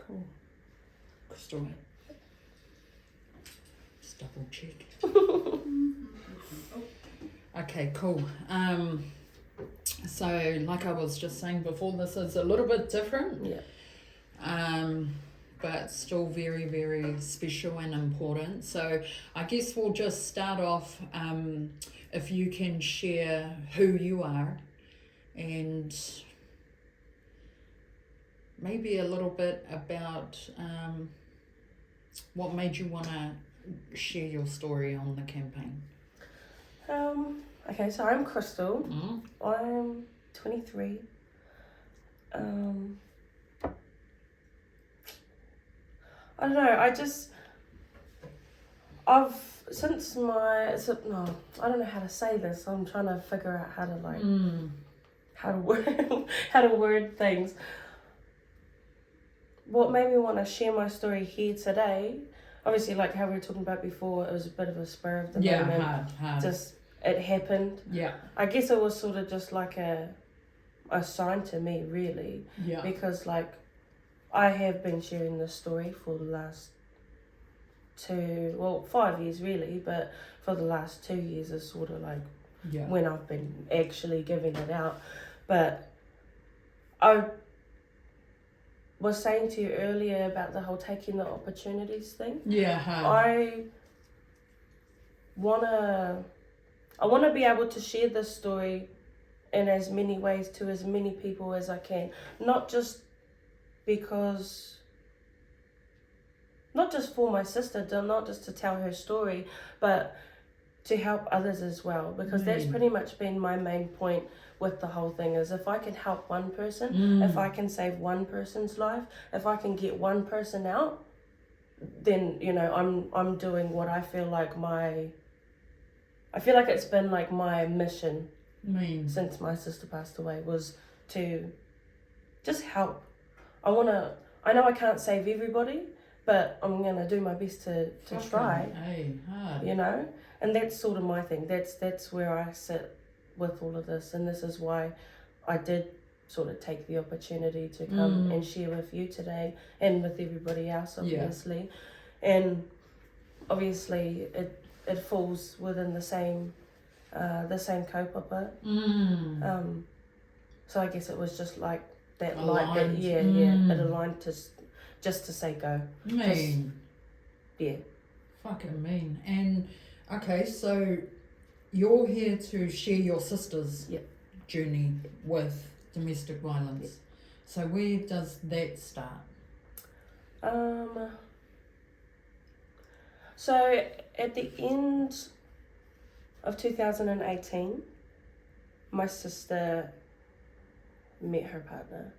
Cool. Crystal. Just double check. Okay, cool. So like I was just saying before, this is a little bit different. Yeah. But still very, very special and important. So I guess we'll just start off, if you can share who you are and maybe a little bit about what made you want to share your story on the campaign. Okay, so I'm Crystal. Mm. I'm 23. I don't know, I don't know how to say this. I'm trying to figure out how to how to word things. What made me want to share my story here today, obviously like how we were talking about before, it was a bit of a spur of the moment. Hard. Just, it happened. Yeah. I guess it was sort of just like a sign to me, really. Yeah. Because like, I have been sharing this story for the last 5 years really, but for the last 2 years is sort of like when I've been actually giving it out. But I was saying to you earlier about the whole taking the opportunities thing. Yeah. I wanna be able to share this story in as many ways to as many people as I can. Not just for my sister, not just to tell her story, but to help others as well. Because that's pretty much been my main point with the whole thing, is if I can help one person, if I can save one person's life, if I can get one person out, then, you know, I'm doing what I feel like it's been like my mission since my sister passed away, was to just help. I know I can't save everybody, but I'm gonna do my best to try. You know, and that's sort of my thing. That's where I sit with all of this, and this is why I did sort of take the opportunity to come and share with you today and with everybody else, obviously. Yeah. And obviously it falls within the same kaupapa. So I guess it was just like that light that it aligned to just to say go. Fucking mean. And okay, so you're here to share your sister's journey with domestic violence. Yep. So where does that start? So at the end of 2018, my sister met her partner.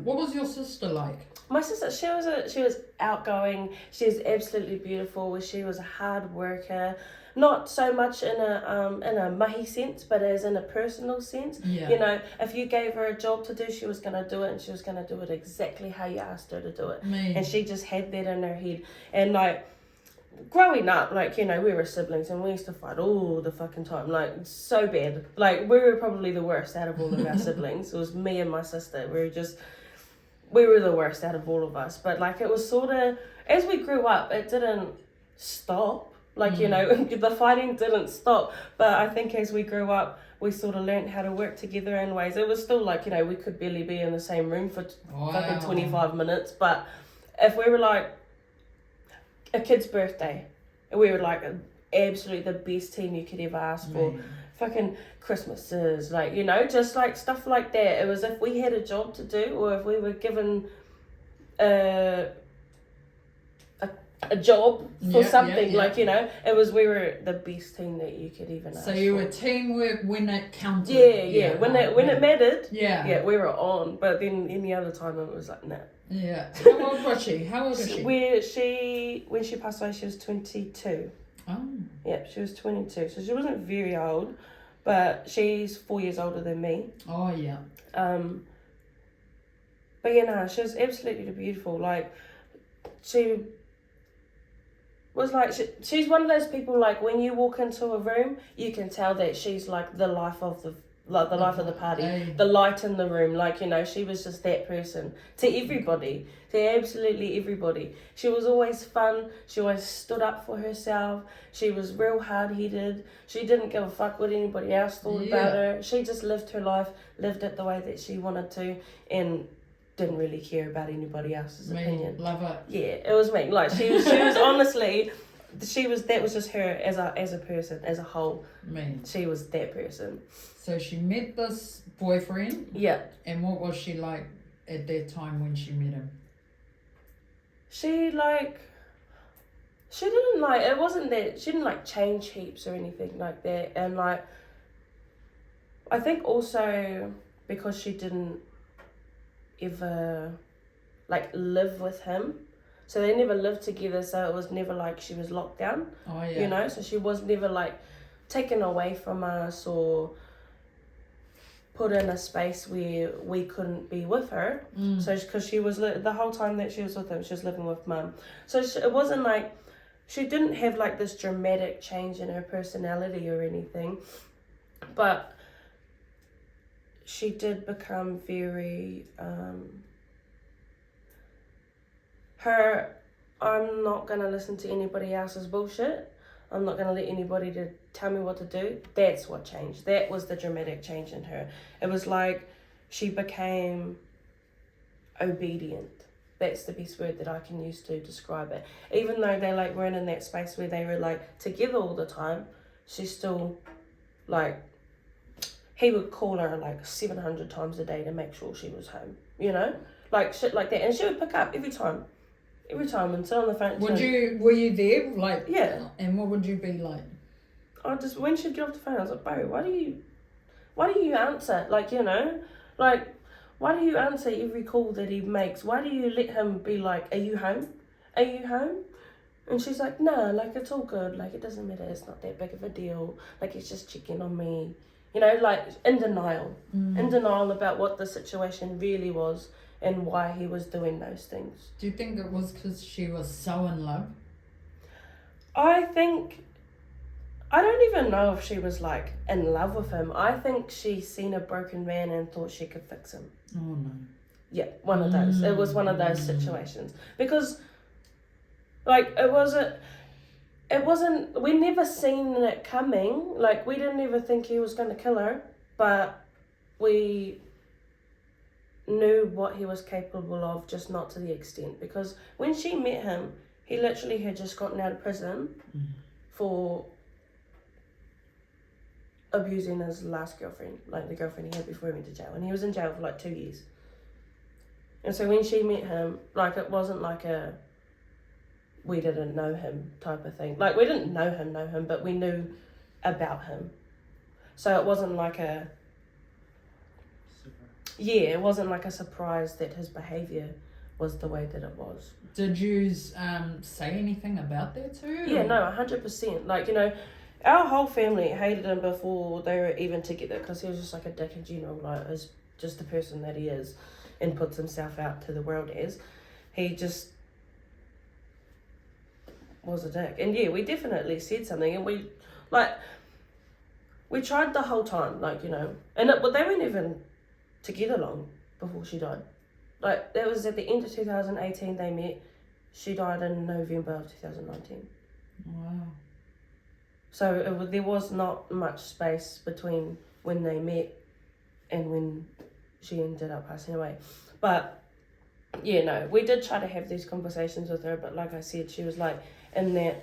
What was your sister like? My sister, she was outgoing. She was absolutely beautiful. She was a hard worker, not so much in a mahi sense, but as in a personal sense. Yeah. You know, if you gave her a job to do, she was gonna do it, and she was gonna do it exactly how you asked her to do it. And she just had that in her head. And like, growing up, like, you know, we were siblings and we used to fight all the fucking time, like, so bad. Like, we were probably the worst out of all of our siblings. It was me and my sister. We were the worst out of all of us. But like, it was sort of, as we grew up, it didn't stop. Like, you know, the fighting didn't stop. But I think as we grew up, we sort of learned how to work together in ways. It was still like, you know, we could barely be in the same room for fucking 25 minutes. But if we were like, a kid's birthday, we were like absolutely the best team you could ever ask for. Fucking Christmases, like, you know, just like stuff like that. It was if we had a job to do, or if we were given a job for something, like, you know, we were the best team that you could even ask. So you were teamwork when it counted. When it mattered, we were on. But then any other time it was like, nah. Yeah. How old was she? When she passed away, she was 22. Oh. Yeah, she was 22. So she wasn't very old, but she's 4 years older than me. Oh, yeah. But yeah, no, she was absolutely beautiful. Like, she was like, she's one of those people, like, when you walk into a room, you can tell that she's like the life of like the life of the party, the light in the room, like, you know, she was just that person to everybody, to absolutely everybody. She was always fun, she always stood up for herself, she was real hard-headed, she didn't give a fuck what anybody else thought about her, she just lived her life, lived it the way that she wanted to, and didn't really care about anybody else's opinion. Love it. Yeah, it was me. Like, she was honestly, that was just her as a person, as a whole. She was that person. So she met this boyfriend. Yeah. And what was she like at that time when she met him? She didn't like, it wasn't that, she didn't like change heaps or anything like that. And like, I think also because she didn't ever like live with him, so they never lived together, so it was never like she was locked down. Oh yeah. You know, so she was never like taken away from us or put in a space where we couldn't be with her. So because she was the whole time that she was with him, she was living with mum, so it wasn't like she didn't have like this dramatic change in her personality or anything, but she did become very I'm not gonna listen to anybody else's bullshit, I'm not gonna let anybody to tell me what to do. That's what changed. That was the dramatic change in her. It was like she became obedient. That's the best word that I can use to describe it. Even though they like weren't in that space where they were like together all the time, she still like, he would call her like 700 times a day to make sure she was home, you know, like shit like that, and she would pick up every time and sit on the phone. Were you there? Like, yeah. And what would you be like? I just, when she'd get off the phone, I was like, bro, why do you answer? Like, you know, like, why do you answer every call that he makes? Why do you let him be like, are you home? Are you home? And she's like, no, like, it's all good. Like, it doesn't matter. It's not that big of a deal. Like, he's just checking on me. You know, like, in denial. In denial about what the situation really was and why he was doing those things. Do you think it was because she was so in love? I don't even know if she was like in love with him. I think she seen a broken man and thought she could fix him. Oh no. Yeah, one of those. It was one of those situations. Because like it wasn't, we never seen it coming. Like, we didn't ever think he was gonna kill her, but we knew what he was capable of, just not to the extent. Because when she met him, he literally had just gotten out of prison for abusing his last girlfriend, like the girlfriend he had before he went to jail, and he was in jail for like 2 years. And so when she met him, like, it wasn't like a we didn't know him type of thing. Like, we didn't know him, but we knew about him. So it wasn't like a it wasn't like a surprise that his behaviour was the way that it was. Did you say anything about that to her? Yeah, no, 100%. Like, you know, our whole family hated him before they were even together, because he was just like a dick in general. Like, is just the person that he is and puts himself out to the world as. He just was a dick. And yeah, we definitely said something, and we tried the whole time, like, you know, and they weren't even together long before she died. Like, that was at the end of 2018 they met. She died in November of 2019. Wow. So there was not much space between when they met and when she ended up passing away. But yeah, no, we did try to have these conversations with her, but like I said, she was like, in that,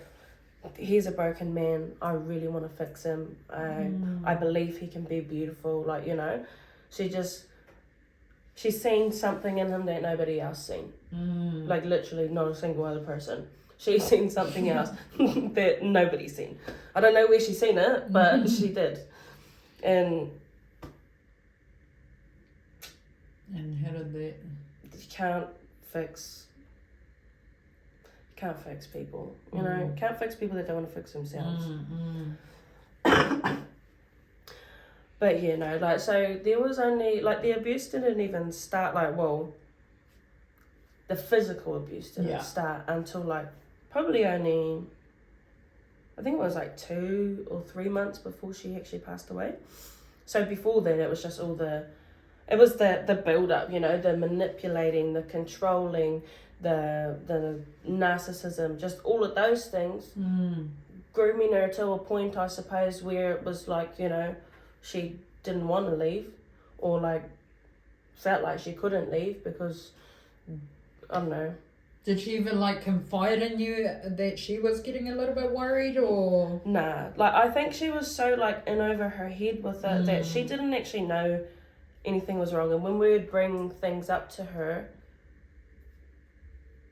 he's a broken man, I really want to fix him, I believe he can be beautiful, like, you know, she's seen something in him that nobody else seen. Like, literally not a single other person. She's seen something else that nobody's seen. I don't know where she's seen it, but she did. And how did that? You can't fix people, you know. Can't fix people that don't want to fix themselves. But yeah, no, like, so there was only, like, the abuse didn't even start, like, well, the physical abuse didn't start until, like, probably only, I think it was like 2 or 3 months before she actually passed away. So before that, it was just it was the build up, the manipulating, the controlling, the narcissism, just all of those things, grooming her to a point, I suppose, where it was like, she didn't want to leave, or like felt like she couldn't leave because, I don't know. Did she even like confide in you that she was getting a little bit worried, or? Nah, like I think she was so like in over her head with it that she didn't actually know anything was wrong. And when we would bring things up to her,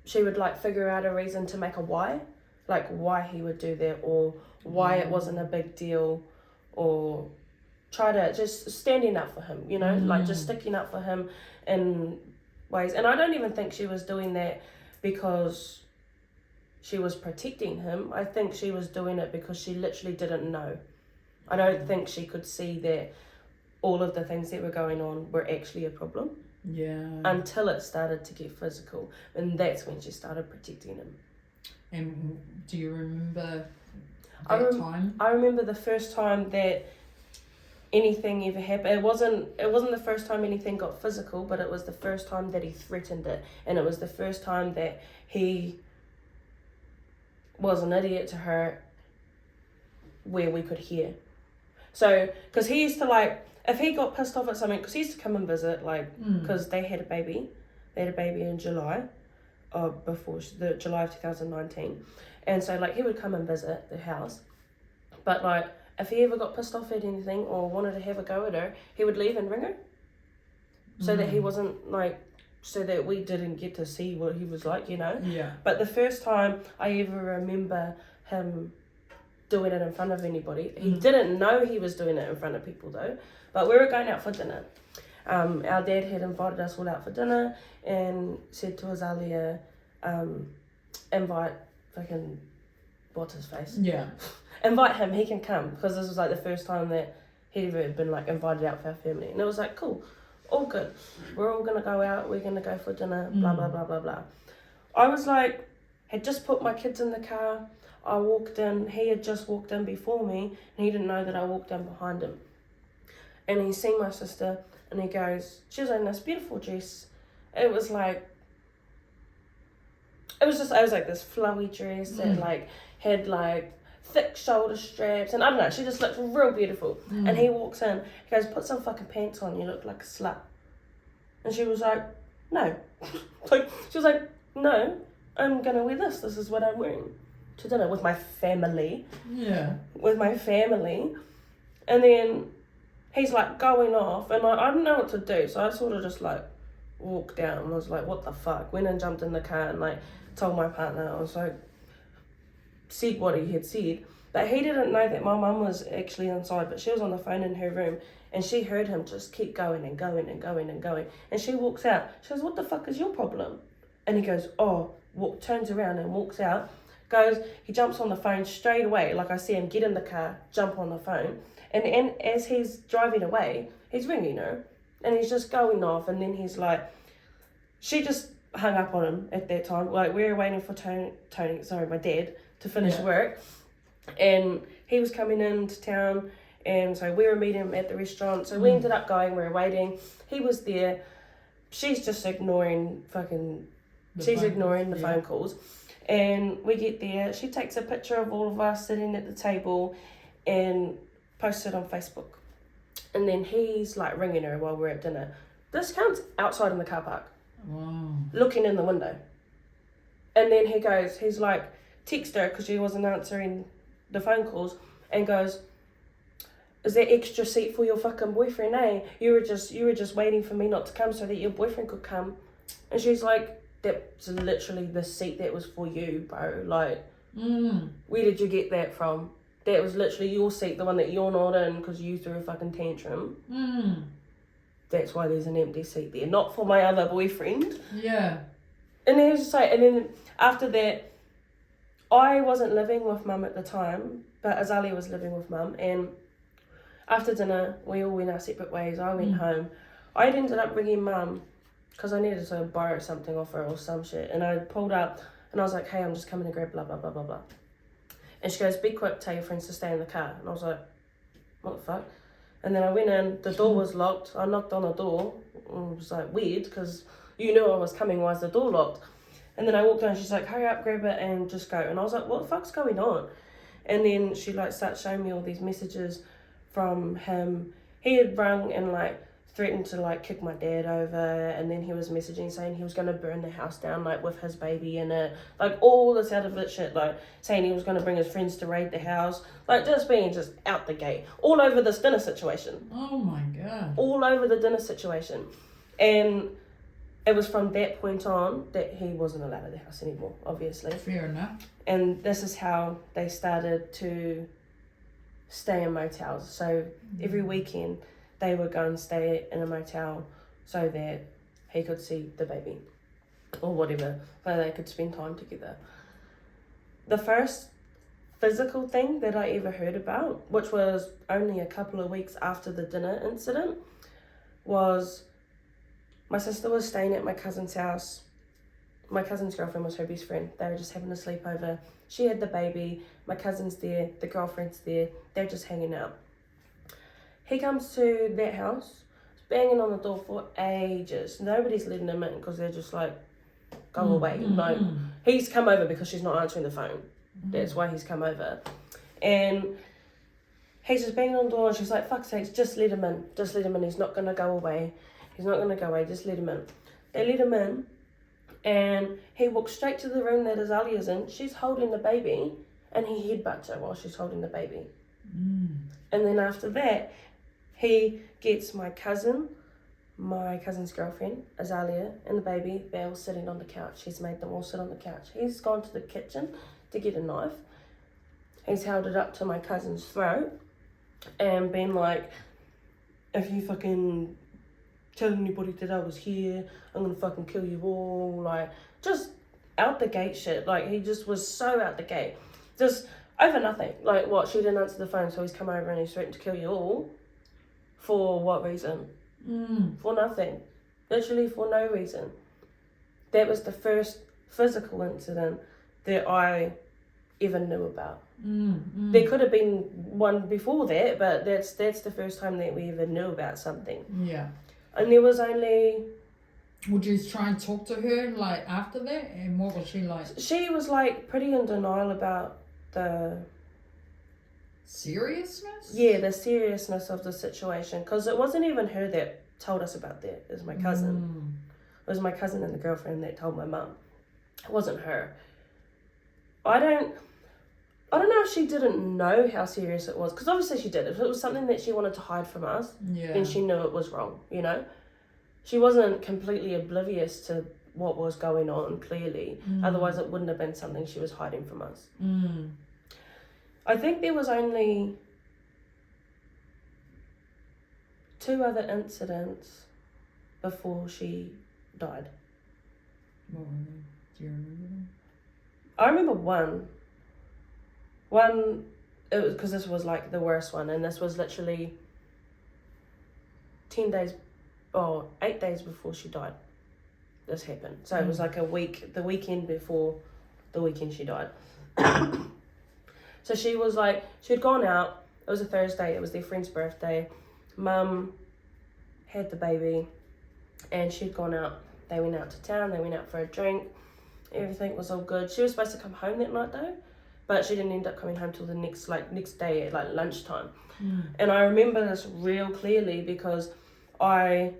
she would like figure out a reason to make a why, like why he would do that, or why it wasn't a big deal, or try to just standing up for him, like just sticking up for him in ways. And I don't even think she was doing that because she was protecting him. I think she was doing it because she literally didn't know. I don't think she could see that all of the things that were going on were actually a problem. Yeah. Until it started to get physical. And that's when she started protecting him. And do you remember that time? I remember the first time that anything ever happened. It wasn't the first time anything got physical, but it was the first time that he threatened it. And it was the first time that he was an idiot to her where we could hear. So, because he used to like, if he got pissed off at something, because he used to come and visit, like, because they had a baby. They had a baby in July, the July of 2019. And so, like, he would come and visit the house. But, like, if he ever got pissed off at anything or wanted to have a go at her, he would leave and ring her. So that he wasn't, like, so that we didn't get to see what he was like, Yeah. But the first time I ever remember him doing it in front of anybody, he didn't know he was doing it in front of people, though. But we were going out for dinner. Our dad had invited us all out for dinner and said to Azalea, invite fucking, what's his face? Yeah. Invite him, he can come, because this was like the first time that he'd ever been like invited out for our family. And it was like, cool, all good. We're all gonna go out, we're gonna go for dinner, blah, blah, blah, blah, blah. I was like, had just put my kids in the car. I walked in, he had just walked in before me, and he didn't know that I walked in behind him. And he seen my sister, and he goes, she was in this beautiful dress. It was like this flowy dress that like had like thick shoulder straps, and I don't know, she just looked real beautiful. And he walks in, he goes, put some fucking pants on, you look like a slut. And she was like, no. She was like, no, I'm gonna wear this. This is what I'm wearing to dinner with my family. Yeah. With my family. And then he's like going off, and I didn't know what to do, so I sort of just like walked down and was like, what the fuck? Went and jumped in the car and like told my partner. I was like, said what he had said, but he didn't know that my mum was actually inside, but she was on the phone in her room, and she heard him just keep going and going and going and going, and she walks out. She goes, what the fuck is your problem? And he goes, turns around and walks out, he jumps on the phone straight away, like I see him get in the car, jump on the phone. And as he's driving away, he's ringing her. And he's just going off. And then he's like, she just hung up on him at that time. Like, we were waiting for my dad, to finish work. And he was coming into town. And so we were meeting him at the restaurant. So we ended up going, we were waiting. He was there. She's just ignoring the phone calls. And we get there. She takes a picture of all of us sitting at the table and posts it on Facebook. And then he's like ringing her while we're at dinner. This counts outside in the car park. Wow. Looking in the window. And then he's like, text her because she wasn't answering the phone calls, and goes, is there extra seat for your fucking boyfriend, eh? You were just waiting for me not to come so that your boyfriend could come. And she's like, that's literally the seat that was for you, bro. Like, where did you get that from? That was literally your seat, the one that you're not in because you threw a fucking tantrum. That's why there's an empty seat there, not for my other boyfriend. Yeah. And then and then after that, I wasn't living with mum at the time, but Azalea was living with mum. And after dinner, we all went our separate ways. I went home. I had ended up ringing mum because I needed to borrow something off her or some shit. And I pulled up and I was like, hey, I'm just coming to grab blah, blah, blah, blah, blah. And she goes, be quick, tell your friends to stay in the car. And I was like, what the fuck? And then I went in, the door was locked. I knocked on the door. It was like weird because you knew I was coming. Why is the door locked? And then I walked in, she's like, hurry up, grab it and just go. And I was like, what the fuck's going on? And then she like starts showing me all these messages from him. He had rung and like threatened to like kick my dad over, and then he was messaging saying he was going to burn the house down like with his baby in it, like all this out of it shit, like saying he was going to bring his friends to raid the house, like just being just out the gate, all over this dinner situation. Oh my God. All over the dinner situation. And it was from that point on that he wasn't allowed at the house anymore, obviously. Fair enough. And this is how they started to stay in motels. So every weekend they would go and stay in a motel so that he could see the baby or whatever, so they could spend time together. The first physical thing that I ever heard about, which was only a couple of weeks after the dinner incident, was my sister was staying at my cousin's house. My cousin's girlfriend was her best friend. They were just having a sleepover. She had the baby. My cousin's there. The girlfriend's there. They're just hanging out. He comes to that house, banging on the door for ages. Nobody's letting him in because they're just like, go away. Like, he's come over because she's not answering the phone. That's why he's come over. And he's just banging on the door and she's like, fuck's sakes, just let him in. Just let him in. He's not going to go away. He's not going to go away. Just let him in. They let him in. And he walks straight to the room that Azalea's in. She's holding the baby. And he headbutts her while she's holding the baby. And then after that, he gets my cousin's girlfriend, Azalea, and the baby. They're all sitting on the couch. He's made them all sit on the couch. He's gone to the kitchen to get a knife. He's held it up to my cousin's throat and been like, if you fucking tell anybody that I was here, I'm gonna fucking kill you all. Like, just out the gate shit. Like, he just was so out the gate. Just over nothing. Like, what? She didn't answer the phone, so he's come over and he's threatened to kill you all. For what reason? For nothing. Literally for no reason. That was the first physical incident that I ever knew about. There could have been one before that, but that's the first time that we ever knew about something. Yeah. And there was only... Would you try and talk to her like after that? And what was she like? She was like pretty in denial about the... seriousness? Yeah, the seriousness of the situation. Because it wasn't even her that told us about that. It was my cousin. It was my cousin and the girlfriend that told my mum. It wasn't her. I don't know if she didn't know how serious it was. Because obviously she did. If it was something that she wanted to hide from us, then she knew it was wrong, you know? She wasn't completely oblivious to what was going on, clearly. Otherwise it wouldn't have been something she was hiding from us. I think there was only 2 other incidents before she died. What were they? Do you remember them? I remember one, it was because this was like the worst one, and this was literally 8 days before she died. This happened. So it was like the weekend before the weekend she died. So she was like, she'd gone out. It was a Thursday. It was their friend's birthday. Mum had the baby and she'd gone out. They went out to town. They went out for a drink. Everything was all good. She was supposed to come home that night though, but she didn't end up coming home till the next day at like lunchtime. And I remember this real clearly because I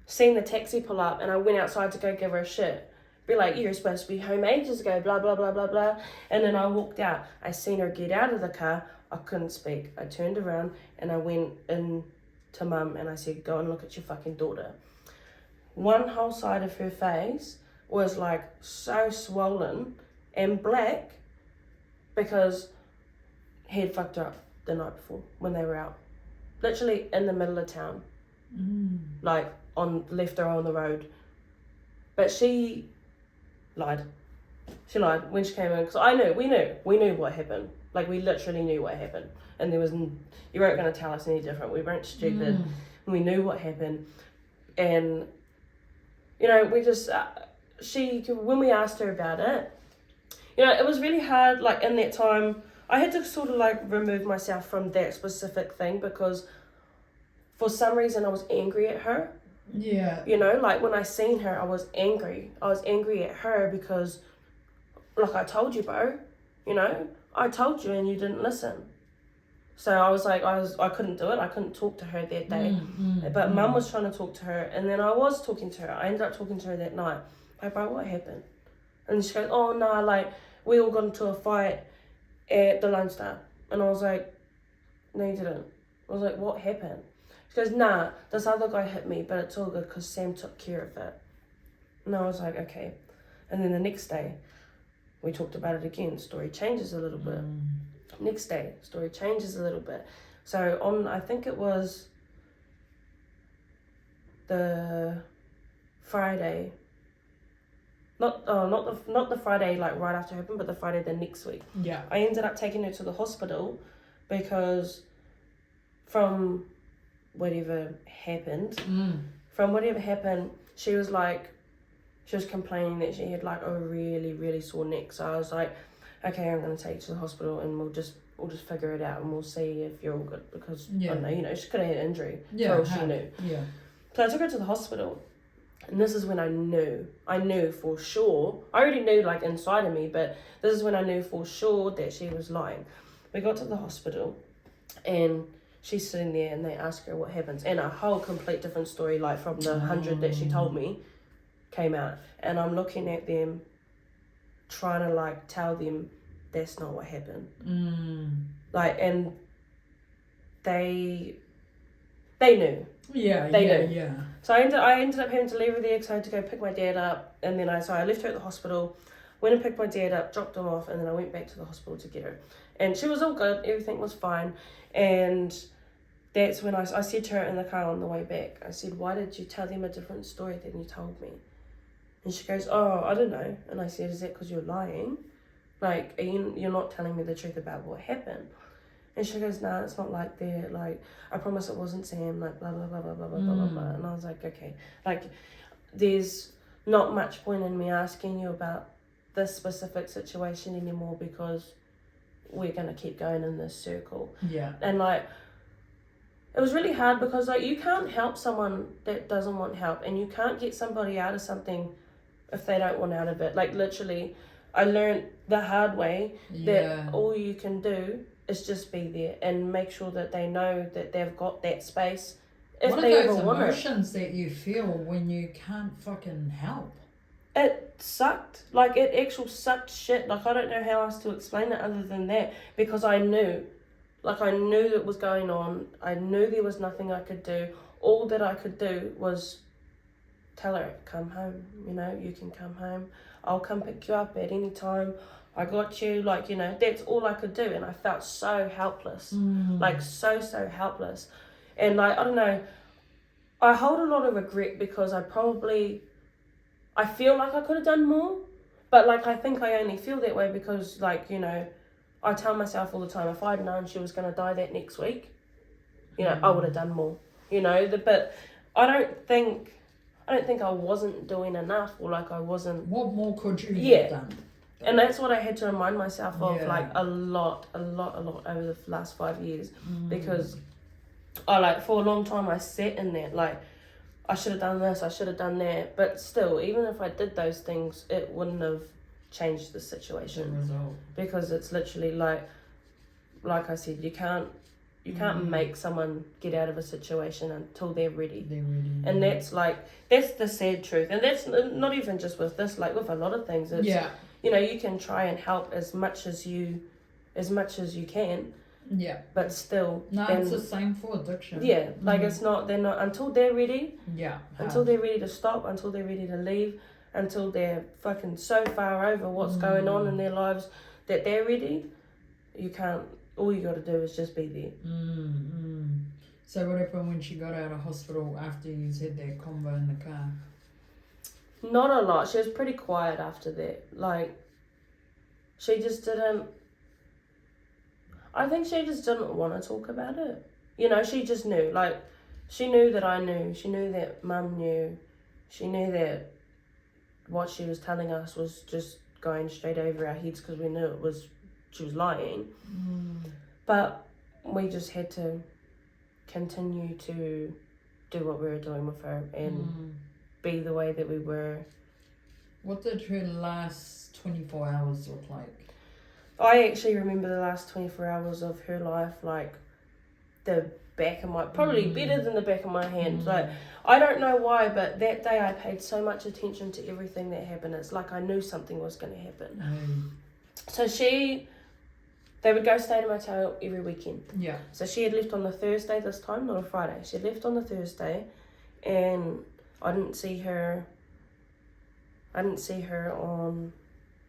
seen the taxi pull up and I went outside to go give her a shit. Be like, you're supposed to be home ages ago, blah, blah, blah, blah, blah. And then I walked out. I seen her get out of the car. I couldn't speak. I turned around and I went in to Mum and I said, go and look at your fucking daughter. One whole side of her face was like so swollen and black because he had fucked her up the night before when they were out. Literally in the middle of town. Like left her on the road. But she lied. She lied when she came in because we knew what happened. Like we literally knew what happened, and there was you weren't going to tell us any different. We weren't stupid. We knew what happened, and you know we just when we asked her about it, you know it was really hard. Like in that time, I had to sort of like remove myself from that specific thing because for some reason I was angry at her. Yeah. You know, like when I seen her, I was angry. I was angry at her because, like I told you, bro, you know, I told you and you didn't listen. So I was like, I couldn't do it. I couldn't talk to her that day. But Mum was trying to talk to her, and then I was talking to her. I ended up talking to her that night. Like, bro, what happened? And she goes, oh, no, like, we all got into a fight at the Lone Star. And I was like, no, you didn't. I was like, what happened? She goes, nah, this other guy hit me, but it's all good because Sam took care of it. And I was like, okay. And then the next day, we talked about it again. Story changes a little bit. Next day, story changes a little bit. So on, I think it was the Friday. Not the Friday like right after it happened, but the Friday the next week. Yeah. I ended up taking her to the hospital because from whatever happened, she was complaining that she had like a really, really sore neck. So I was like, okay, I'm going to take you to the hospital and we'll just figure it out and we'll see if you're all good because I don't know, you know, she could have had an injury for all she knew. Yeah. So I took her to the hospital. And this is when I knew for sure, I already knew like inside of me, but this is when I knew for sure that she was lying. We got to the hospital and she's sitting there and they ask her what happens. And a whole complete different story, like from the 100 that she told me, came out. And I'm looking at them, trying to like tell them that's not what happened. Like, and they knew. Yeah, they knew. Yeah. So I ended up having to leave her there because I had to go pick my dad up, and then I left her at the hospital, went and picked my dad up, dropped him off, and then I went back to the hospital to get her, and she was all good, everything was fine, and that's when I said to her in the car on the way back, I said, why did you tell them a different story than you told me? And she goes, oh, I don't know. And I said, is that because you're lying? Like, you're not telling me the truth about what happened? And she goes, nah, it's not like that. Like, I promise it wasn't Sam. Like, blah, blah, blah, blah, blah, blah, blah, blah. And I was like, okay. Like, there's not much point in me asking you about this specific situation anymore because we're going to keep going in this circle. Yeah. And, like, it was really hard because, like, you can't help someone that doesn't want help. And you can't get somebody out of something if they don't want out of it. Like, literally, I learned the hard way that all you can do is just be there and make sure that they know that they've got that space if what they are those ever want it. emotions that you feel when you can't fucking help? It sucked. Like, it actually sucked shit. Like, I don't know how else to explain it other than that because I knew. Like, I knew that was going on. I knew there was nothing I could do. All that I could do was tell her, come home. You know, you can come home. I'll come pick you up at any time. I got you, like, you know, that's all I could do. And I felt so helpless, like so helpless. And like, I don't know, I hold a lot of regret because I feel like I could have done more. But like, I think I only feel that way because like, you know, I tell myself all the time, if I'd known she was going to die that next week, you know, I would have done more, you know. But I don't think I wasn't doing enough or like I wasn't. What more could you have done? And that's what I had to remind myself of, like, a lot over the last 5 years. Because for a long time I sat in that, like, I should have done this, I should have done that. But still, even if I did those things, it wouldn't have changed the situation. The result. Because it's literally like I said, you can't make someone get out of a situation until they're ready. And that's the sad truth. And that's not even just with this, like with a lot of things. It's, you know, you can try and help as much as you can. Yeah. But still. No, it's the same for addiction. Yeah. Like they're not until they're ready. Yeah. Until they're ready to stop, until they're ready to leave, until they're fucking so far over what's going on in their lives that they're ready, you can't, all you gotta do is just be there. So what happened when she got out of hospital after you had that convo in the car? Not a lot. She was pretty quiet after that. Like, she just didn't... I think she just didn't want to talk about it. You know, she just knew. Like, she knew that I knew. She knew that Mum knew. She knew that what she was telling us was just going straight over our heads because we knew she was lying. But we just had to continue to do what we were doing with her and be the way that we were. What did her last 24 hours look like? I actually remember the last 24 hours of her life like the back of my, probably better than the back of my hand. Like, I don't know why, but that day I paid so much attention to everything that happened. It's like I knew something was going to happen. So they would go stay at a motel every weekend. Yeah. So she had left on the Thursday this time, not a Friday. She had left on the Thursday, and I didn't see her on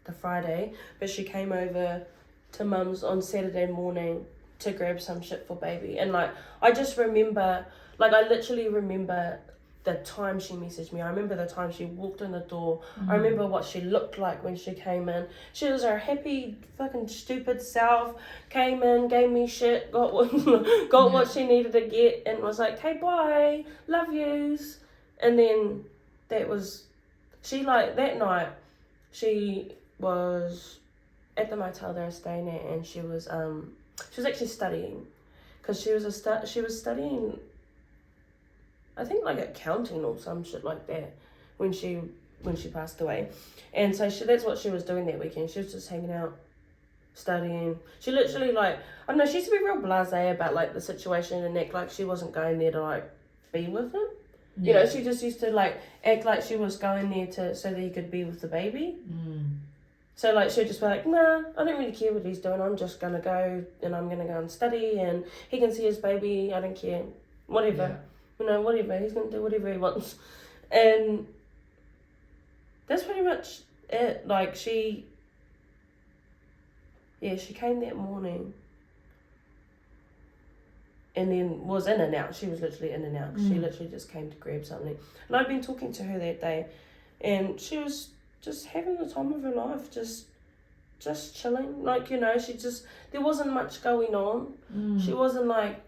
the Friday, but she came over to Mum's on Saturday morning to grab some shit for baby. And like, I just remember, like, I literally remember the time she messaged me. I remember the time she walked in the door. I remember what she looked like when she came in. She was her happy, fucking stupid self, came in, gave me shit, got what she needed to get, and was like, hey, bye, love yous. And then that night, she was at the motel they were staying at, and she was actually studying, because she was studying, I think, like accounting or some shit like that when she passed away. And so that's what she was doing that weekend. She was just hanging out, studying. She literally, like, I don't know, she used to be real blasé about like the situation and act like she wasn't going there to like be with him. You know, she just used to like act like she was going there so that he could be with the baby. So like she'd just be like, nah, I don't really care what he's doing. I'm just gonna go and I'm gonna go and study, and he can see his baby. I don't care, whatever. Yeah. You know, whatever. He's gonna do whatever he wants, and that's pretty much it. Like she came that morning, and then was in and out. She was literally in and out. She literally just came to grab something. And I'd been talking to her that day, and she was just having the time of her life, just chilling. Like, you know, there wasn't much going on. She wasn't like,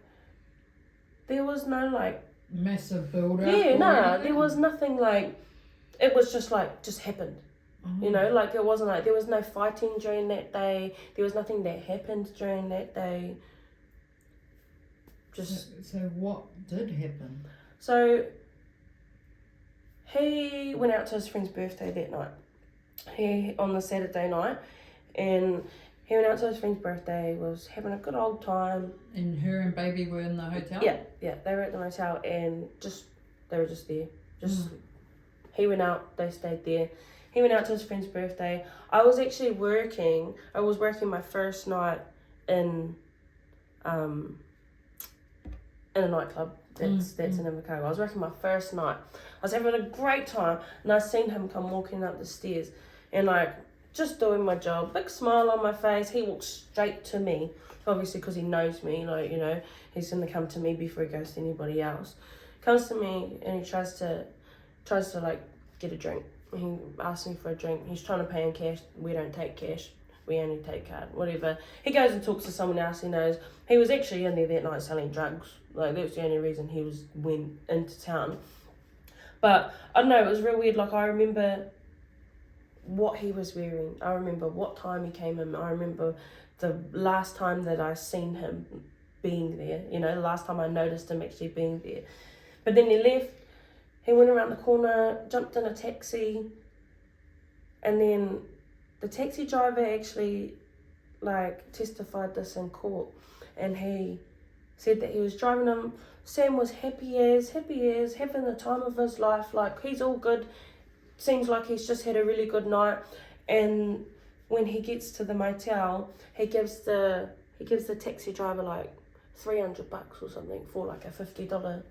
there was no like massive build up. Yeah, there was nothing like, it was just like, just happened. You know, like it wasn't like, there was no fighting during that day. There was nothing that happened during that day. So what did happen? So he went out to his friend's birthday that night. On the Saturday night, and he went out to his friend's birthday, was having a good old time. And her and baby were in the hotel? Yeah, they were at the motel, and they were just there. He went out, they stayed there. He went out to his friend's birthday. I was actually working. I was working my first night in a nightclub that's in Invercargill. I was working my first night. I was having a great time, and I seen him come walking up the stairs, and like just doing my job, big smile on my face. He walks straight to me, obviously because he knows me. Like, you know, he's gonna come to me before he goes to anybody else. Comes to me and he tries to like get a drink. He asks me for a drink. He's trying to pay in cash. We don't take cash. We only take card. Whatever. He goes and talks to someone else he knows. He was actually in there that night selling drugs. Like, that's the only reason he went into town. But I don't know, it was real weird. Like, I remember what he was wearing. I remember what time he came in. I remember the last time that I seen him being there. You know, the last time I noticed him actually being there. But then he left. He went around the corner, jumped in a taxi, and then the taxi driver actually like testified this in court, and he said that he was driving him. Sam was happy as, having the time of his life. Like, he's all good. Seems like he's just had a really good night. And when he gets to the motel, he gives the taxi driver like $300 or something for like a $50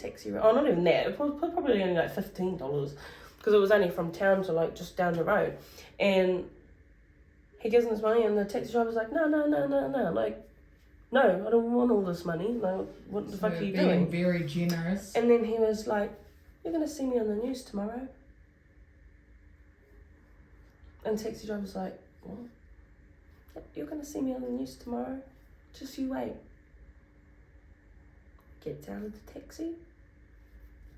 taxi ride. Oh, not even that. It was probably only like $15 because it was only from town to like just down the road. And he gives him this money, and the taxi driver's like, no. Like, no, I don't want all this money. Like, what the fuck are you doing? Being very generous. And then he was like, you're going to see me on the news tomorrow. And the taxi driver's like, what? You're going to see me on the news tomorrow? Just you wait. Gets out of the taxi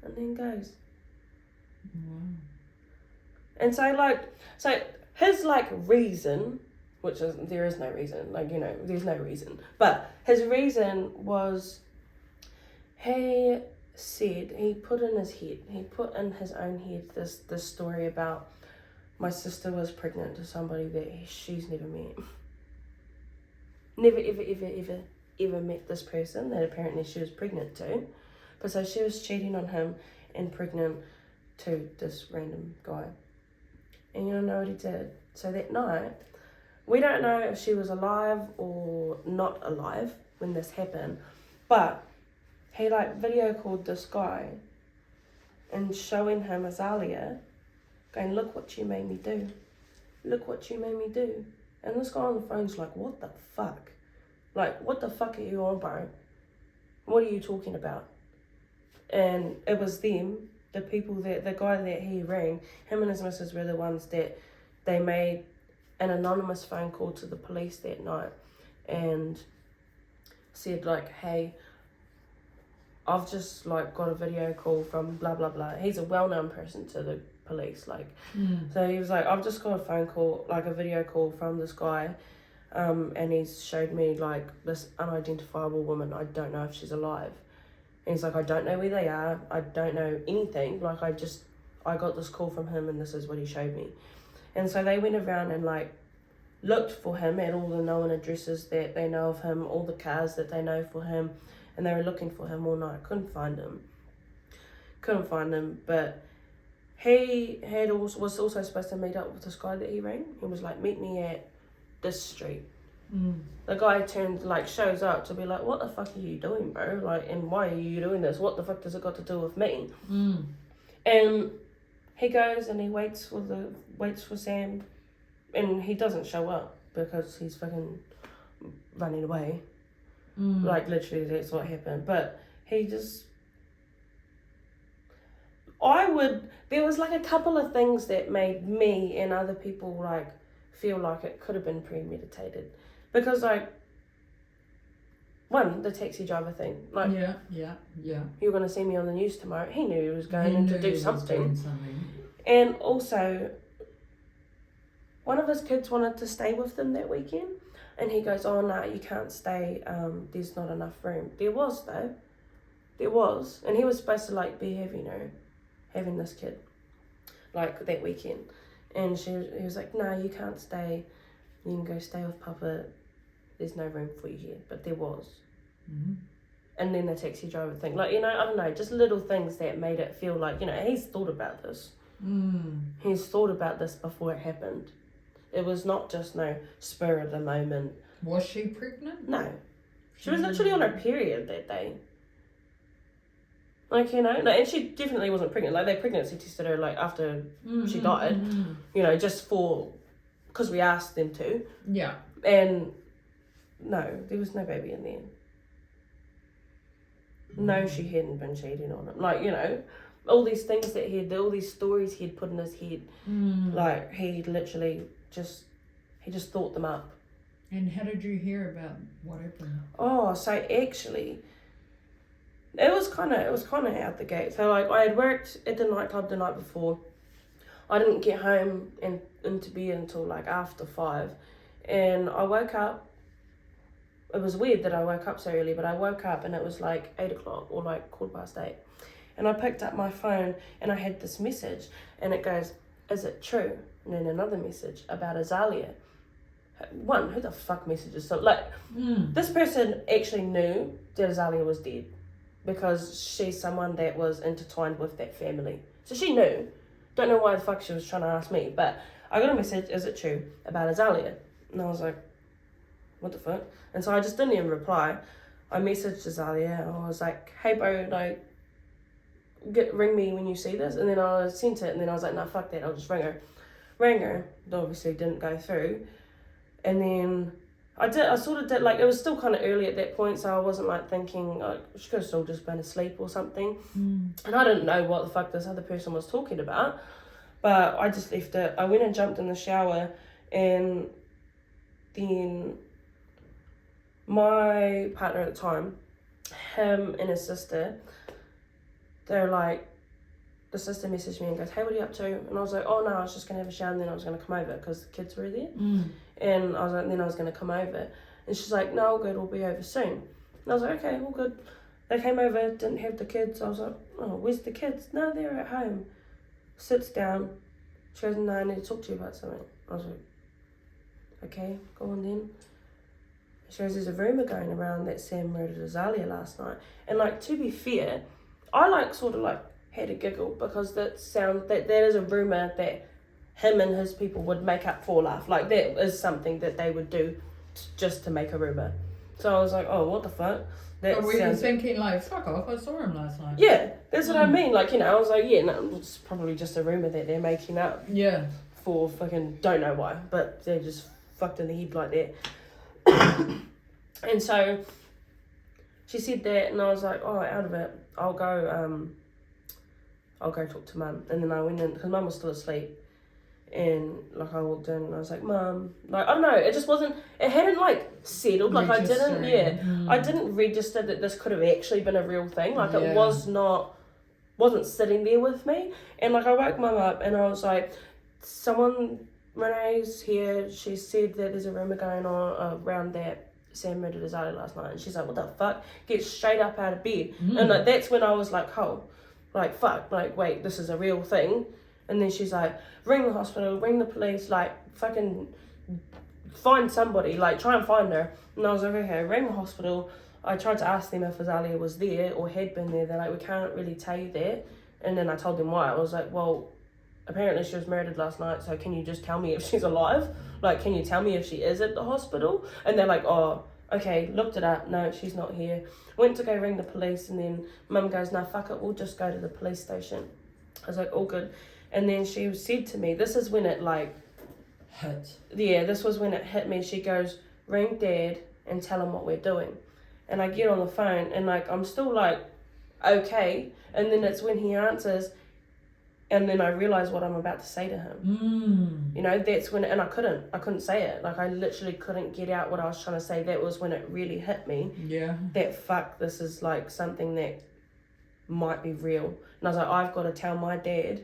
and then goes. Wow. And so his like reason, which is, there is no reason, like, you know, there's no reason, but his reason was he said, he put in his own head this story about my sister was pregnant to somebody that she's never met. Never, ever met this person that apparently she was pregnant to. But so she was cheating on him and pregnant to this random guy. And you don't know what he did. So that night, we don't know if she was alive or not alive when this happened, but he video called this guy and showing him Azalea, going, look what you made me do. Look what you made me do. And this guy on the phone's like, what the fuck? Like, what the fuck are you on, bro? What are you talking about? And it was them, the guy that he rang, him and his missus were the ones that they made an anonymous phone call to the police that night and said hey, I've just got a video call from blah blah blah. He's a well-known person to the police, so he was like, I've just got a phone call, a video call from this guy, and he's showed me this unidentifiable woman. I don't know if she's alive. And he's like, I don't know where they are, I don't know anything, I got this call from him and this is what he showed me. And so they went around and looked for him at all the known addresses that they know of him, all the cars that they know for him, and they were looking for him all night. Couldn't find him, but he was also supposed to meet up with this guy that he rang. He was like, meet me at this street. The guy shows up to be like, what the fuck are you doing, bro? And why are you doing this? What the fuck does it got to do with me? And he goes and he waits for Sam, and he doesn't show up because he's fucking running away. Literally, that's what happened. But he just... There was a couple of things that made me and other people feel like it could have been premeditated. Because one, the taxi driver thing. Yeah. You're going to see me on the news tomorrow. He knew he was going to do something. And also, one of his kids wanted to stay with them that weekend. And he goes, oh, no, you can't stay. There's not enough room. There was, though. There was. And he was supposed to, be having this kid, that weekend. And he was like, no, you can't stay. You can go stay with Papa. There's no room for you here. But there was. And then the taxi driver thing. I don't know, just little things that made it feel he's thought about this. He's thought about this before it happened. It was not just no spur of the moment. Was she pregnant? No. She was literally on her period that day. And she definitely wasn't pregnant. They pregnancy tested her after she died. Just because we asked them to. Yeah. And no, there was no baby in there. No, she hadn't been cheating on him. All these things that all these stories he'd put in his head. He literally just thought them up. And how did you hear about what happened? Oh, so actually, it was kind of out the gate. So I had worked at the nightclub the night before. I didn't get home and into bed until after 5, and I woke up. It was weird that I woke up so early, but I woke up and it was 8 o'clock or 8:15, and I picked up my phone and I had this message, and it goes, "Is it true?" And then another message about Azalea. One, who the fuck messages? So this person actually knew that Azalea was dead, because she's someone that was intertwined with that family. So she knew. Don't know why the fuck she was trying to ask me, but I got a message, "Is it true?" about Azalea. And I was like, what the fuck? And so I just didn't even reply. I messaged Azalea and I was like, hey bro, ring me when you see this. And then I sent it, and then I was like, nah, fuck that, I'll just ring her. Rang her, it obviously didn't go through. And then I sort of did, it was still kind of early at that point, so I wasn't thinking, she could have still just been asleep or something. And I didn't know what the fuck this other person was talking about, but I just left it. I went and jumped in the shower, and then my partner at the time, him and his sister, they're the sister messaged me and goes, hey, what are you up to? And I was like, oh no, I was just going to have a shower and then I was going to come over because the kids were there. And I was like, then I was going to come over. And she's like, no, all good, we'll be over soon. And I was like, okay, all good. They came over, didn't have the kids. I was like, oh, where's the kids? No, they're at home. Sits down. She goes, no, I need to talk to you about something. I was like, okay, go on then. She goes, there's a rumour going around that Sam murdered Azalea last night. And like, to be fair, I like sort of like had a giggle because that is a rumour that him and his people would make up for laugh. Like, that is something that they would do just to make a rumour. So I was like, oh, what the fuck? But were you thinking like, fuck off, I saw him last night? Yeah, that's what I mean. Like, you know, I was like, yeah, no, it's probably just a rumour that they're making up. Yeah. For fucking, don't know why, but they're just fucked in the head like that. And so she said that, and I was like, oh, out of it, I'll go talk to Mum. And then I went in, because Mum was still asleep. And like I walked in and I was like, Mum, like, I don't know, it just wasn't, it hadn't like settled, like I didn't register that this could have actually been a real thing, like it wasn't sitting there with me. And like I woke Mum up and I was like, Renee's here, she said that there's a rumour going on around that Sam murdered Azalea last night. And she's like, what the fuck? Get straight up out of bed. And like that's when I was like, oh, like fuck, like wait, this is a real thing. And then she's like, ring the hospital, ring the police, like, fucking find somebody, like, try and find her. And I was like, okay, ring the hospital. I tried to ask them if Azalea was there or had been there. They're like, we can't really tell you that. And then I told them why. I was like, well, apparently she was murdered last night, so can you just tell me if she's alive? Like, can you tell me if she is at the hospital? And they're like, oh, okay, looked it up. No, she's not here. Went to go ring the police, and then Mum goes, no, fuck it, we'll just go to the police station. I was like, all good. And then she said to me, this is when it like hit. Yeah, this was when it hit me. She goes, ring Dad and tell him what we're doing. And I get on the phone and like I'm still like, okay. And then it's when he answers, and then I realise what I'm about to say to him. You know, that's when, and I couldn't say it. Like I literally couldn't get out what I was trying to say. That was when it really hit me. Yeah. That fuck, this is like something that might be real. And I was like, I've got to tell my dad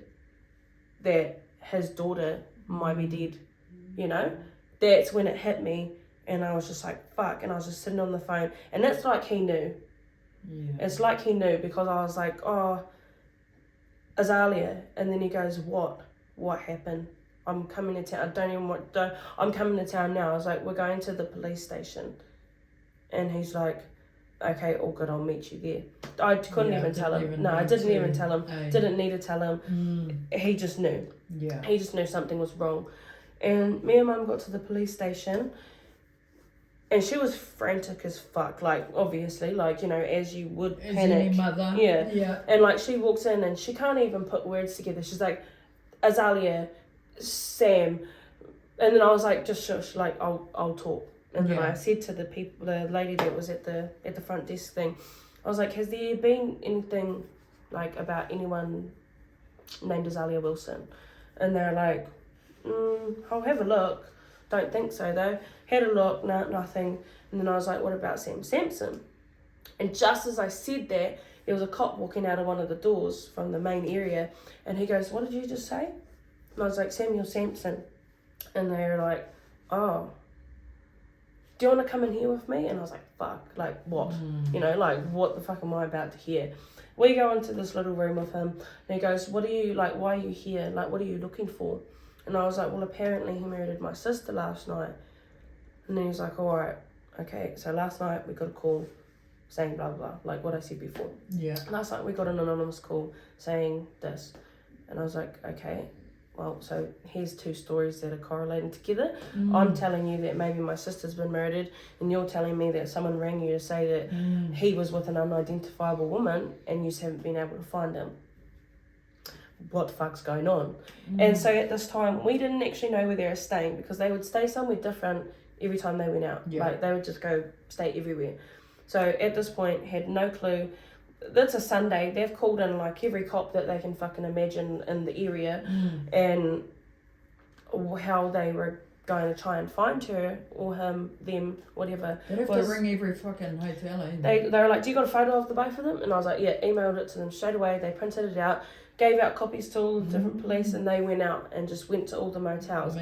that his daughter might be dead, you know? That's when it hit me, and I was just like, fuck, and I was just sitting on the phone, and it's like he knew. Yeah. It's like he knew, because I was like, oh, Azalea, and then he goes, what happened? I'm coming to town, I'm coming to town now. I was like, we're going to the police station, and he's like, okay, all good, I'll meet you there. I couldn't even tell him. No, I didn't even tell him. Didn't need to tell him. He just knew. Yeah. He just knew something was wrong. And me and Mum got to the police station, and she was frantic as fuck. Like, obviously, like, you know, as you would as panic. Any mother. Yeah. Yeah. And like she walks in and she can't even put words together. She's like, Azalea, Sam. And then I was like, just shush, like I'll talk. And then I said to the lady that was at the front desk thing, I was like, has there been anything like about anyone named Azalea Wilson? And they're like, I'll have a look. Don't think so though. Had a look, no, nothing. And then I was like, what about Sam Sampson? And just as I said that, there was a cop walking out of one of the doors from the main area, and he goes, what did you just say? And I was like, Samuel Sampson. And they were like, oh, do you want to come in here with me? And I was like, fuck, like what? You know, like what the fuck am I about to hear? We go into this little room with him, and he goes, what are you, like, why are you here? Like, what are you looking for? And I was like, well, apparently he murdered my sister last night. And then he's like, all right, okay, so last night we got a call saying blah, blah, like what I said before. Yeah. Last night we got an anonymous call saying this. And I was like, okay, well, so here's two stories that are correlating together. I'm telling you that maybe my sister's been murdered, and you're telling me that someone rang you to say that he was with an unidentifiable woman and you haven't been able to find him. What the fuck's going on? And so at this time, we didn't actually know where they were staying, because they would stay somewhere different every time they went out. Yeah. Like, they would just go stay everywhere. So at this point, had no clue. That's a Sunday. They've called in like every cop that they can fucking imagine in the area, and how they were going to try and find her or him, them, whatever. They'd have to ring every fucking hotel. They were like, do you got a photo of the both of them? And I was like, yeah, emailed it to them straight away. They printed it out, gave out copies to all the different police, and they went out and just went to all the motels.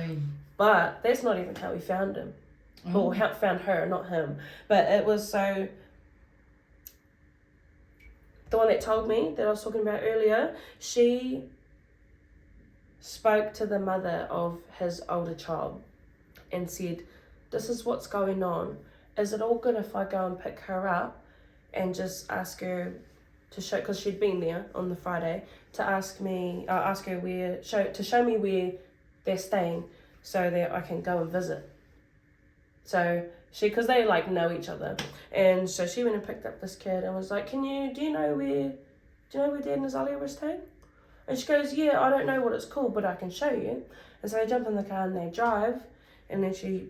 But that's not even how we found him. Or how found her, not him. But it was so... the one that told me that I was talking about earlier, she spoke to the mother of his older child and said, this is what's going on. Is it all good if I go and pick her up and just ask her to show, because she'd been there on the Friday, to ask her to show me where they're staying so that I can go and visit. So because they like know each other, and so she went and picked up this kid and was like, do you know where Dad and Azalia were staying? And she goes, yeah, I don't know what it's called, but I can show you. And so they jump in the car and they drive, and then she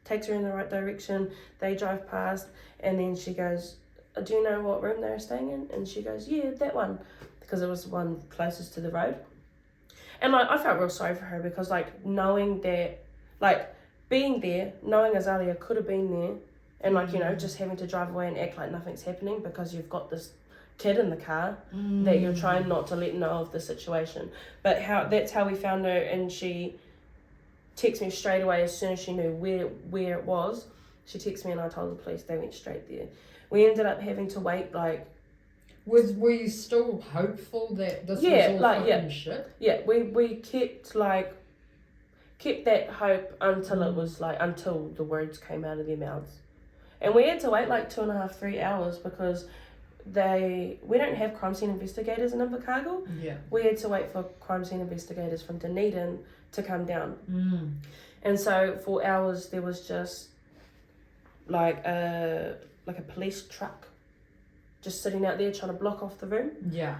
takes her in the right direction. They drive past, and then she goes, do you know what room they're staying in? And she goes, yeah, that one, because it was the one closest to the road. And like, I felt real sorry for her, because like, knowing that, like, being there, knowing Azalia could have been there, and like, you know, just having to drive away and act like nothing's happening because you've got this kid in the car that you're trying not to let know of the situation. But that's how we found her, and she texted me straight away as soon as she knew where it was. She texted me and I told the police. They went straight there. We ended up having to wait like... Were you still hopeful that this was all fucking shit? Yeah, we kept that hope until it was like, until the words came out of their mouths. And we had to wait like 2.5, 3 hours because we don't have crime scene investigators in Invercargill. Yeah. We had to wait for crime scene investigators from Dunedin to come down. And so for hours there was just like a police truck just sitting out there trying to block off the room. Yeah.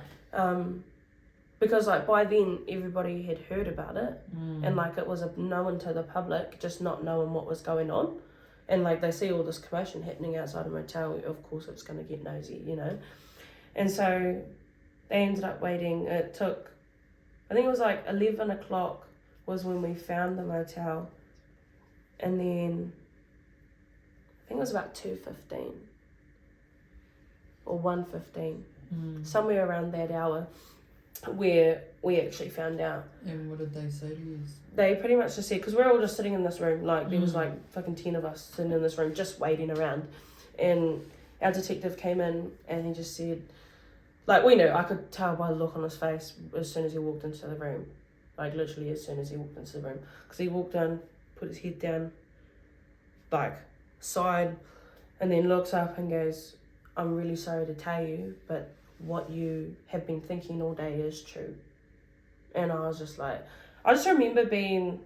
Because like by then everybody had heard about it, and like it was known to the public, just not knowing what was going on. And like they see all this commotion happening outside a motel, of course it's going to get nosy, you know. And so they ended up waiting. It took, I think it was like 11 o'clock was when we found the motel. And then I think it was about 2:15 or 1:15, somewhere around that hour, where we actually found out. And what did they say to you? They pretty much just said, because we're all just sitting in this room, like there was like fucking 10 of us sitting in this room just waiting around, and our detective came in and he just said, like, we knew, I could tell by the look on his face as soon as he walked into the room, like literally as soon as he walked into the room, because he walked in, put his head down, like side, and then looks up and goes, I'm really sorry to tell you, but what you have been thinking all day is true. And I was just like, I just remember being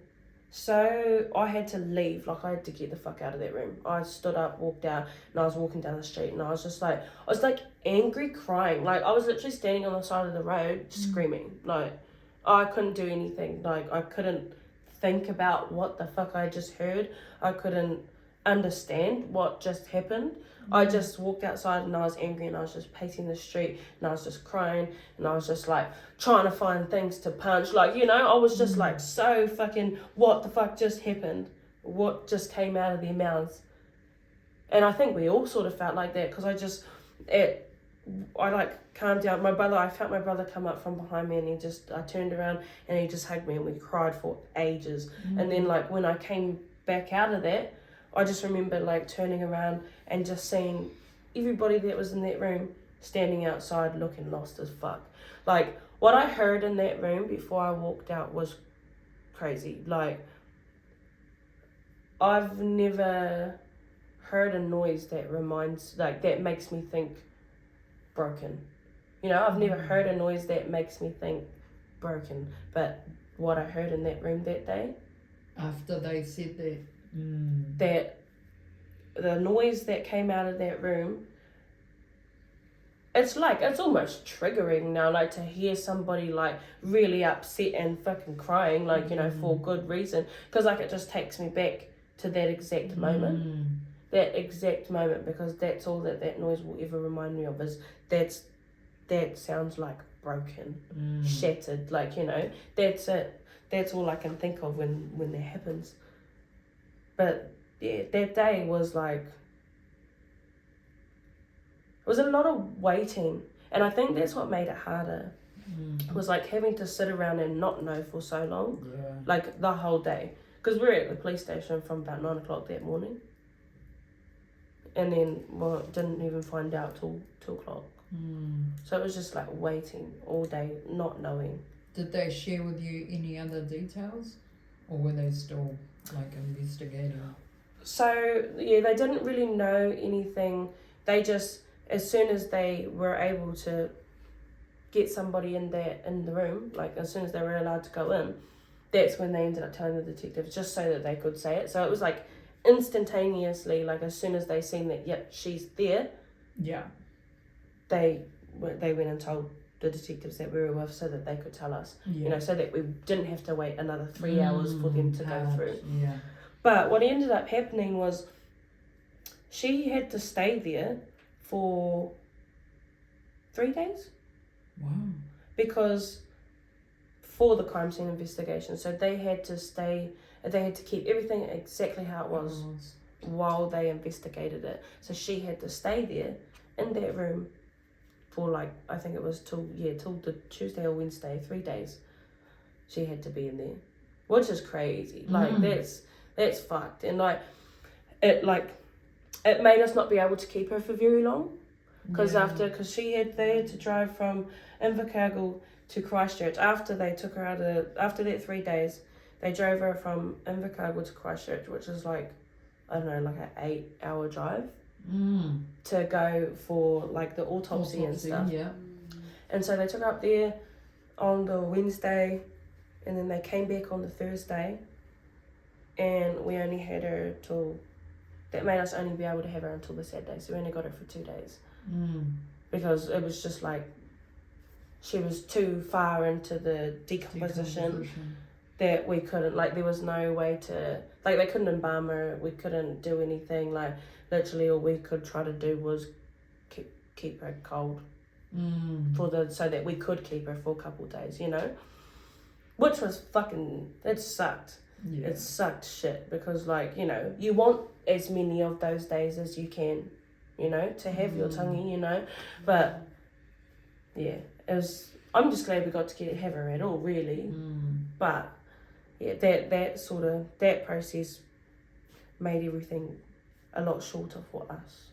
so, I had to leave, like I had to get the fuck out of that room. I stood up, walked out, and I was walking down the street, and I was like angry, crying. Like I was literally standing on the side of the road screaming. Like I couldn't do anything. Like I couldn't think about what the fuck I just heard. I couldn't understand what just happened. I just walked outside and I was angry, and I was just pacing the street, and I was just crying, and I was just like trying to find things to punch, like, you know, I was just like so fucking, what the fuck just happened? What just came out of their mouths? And I think we all sort of felt like that, because I like calmed down. I felt my brother come up from behind me, and I turned around and he just hugged me, and we cried for ages. And then like when I came back out of that, I just remember like turning around and just seeing everybody that was in that room standing outside looking lost as fuck. Like what I heard in that room before I walked out was crazy. Like I've never heard a noise that makes me think broken. You know, I've never heard a noise that makes me think broken. But what I heard in that room that day, after they said that, that the noise that came out of that room, it's almost triggering now, like to hear somebody like really upset and fucking crying, like, you know, for good reason, because like it just takes me back to that exact moment. That exact moment, because that's all that noise will ever remind me of, is that sounds like broken, shattered, like, you know, that's it. That's all I can think of when that happens. But yeah, that day was like, it was a lot of waiting, and I think that's what made it harder. It was like having to sit around and not know for so long, like the whole day, because we were at the police station from about 9 o'clock that morning, and then didn't even find out till 2 o'clock. So it was just like waiting all day, not knowing. Did they share with you any other details? Or were they still like investigating? So yeah, they didn't really know anything. They just, as soon as they were able to get somebody in the room, like as soon as they were allowed to go in, that's when they ended up telling the detectives, just so that they could say it. So it was like instantaneously, like as soon as they seen that, yep, she's there. Yeah. They went and told the detectives that we were with, so that they could tell us, you know, so that we didn't have to wait another 3 hours for them to go through. Yeah. But what ended up happening was she had to stay there for 3 days. Wow. Because for the crime scene investigation, so they had to keep everything exactly how it was while they investigated it. So she had to stay there in that room for like, I think it was till the Tuesday or Wednesday, 3 days. She had to be in there, which is crazy. Like that's fucked. And it made us not be able to keep her for very long, because they had to drive from Invercargill to Christchurch after they took her after that 3 days. They drove her from Invercargill to Christchurch, which is like, I don't know, like an 8-hour drive to go for like the autopsy and stuff. Yeah. And so they took her up there on the Wednesday, and then they came back on the Thursday, and we only had her that made us only be able to have her until the Saturday. So we only got her for 2 days. Because it was just like, she was too far into the decomposition that we couldn't, like, there was no way to, like, they couldn't embalm her, we couldn't do anything, like, literally all we could try to do was keep her cold so that we could keep her for a couple of days, you know, which was it sucked. It sucked shit, because, like, you know, you want as many of those days as you can, you know, to have your tonguey, you know, but yeah, I'm just glad we got to have her at all, really. But yeah, that process made everything a lot shorter for us.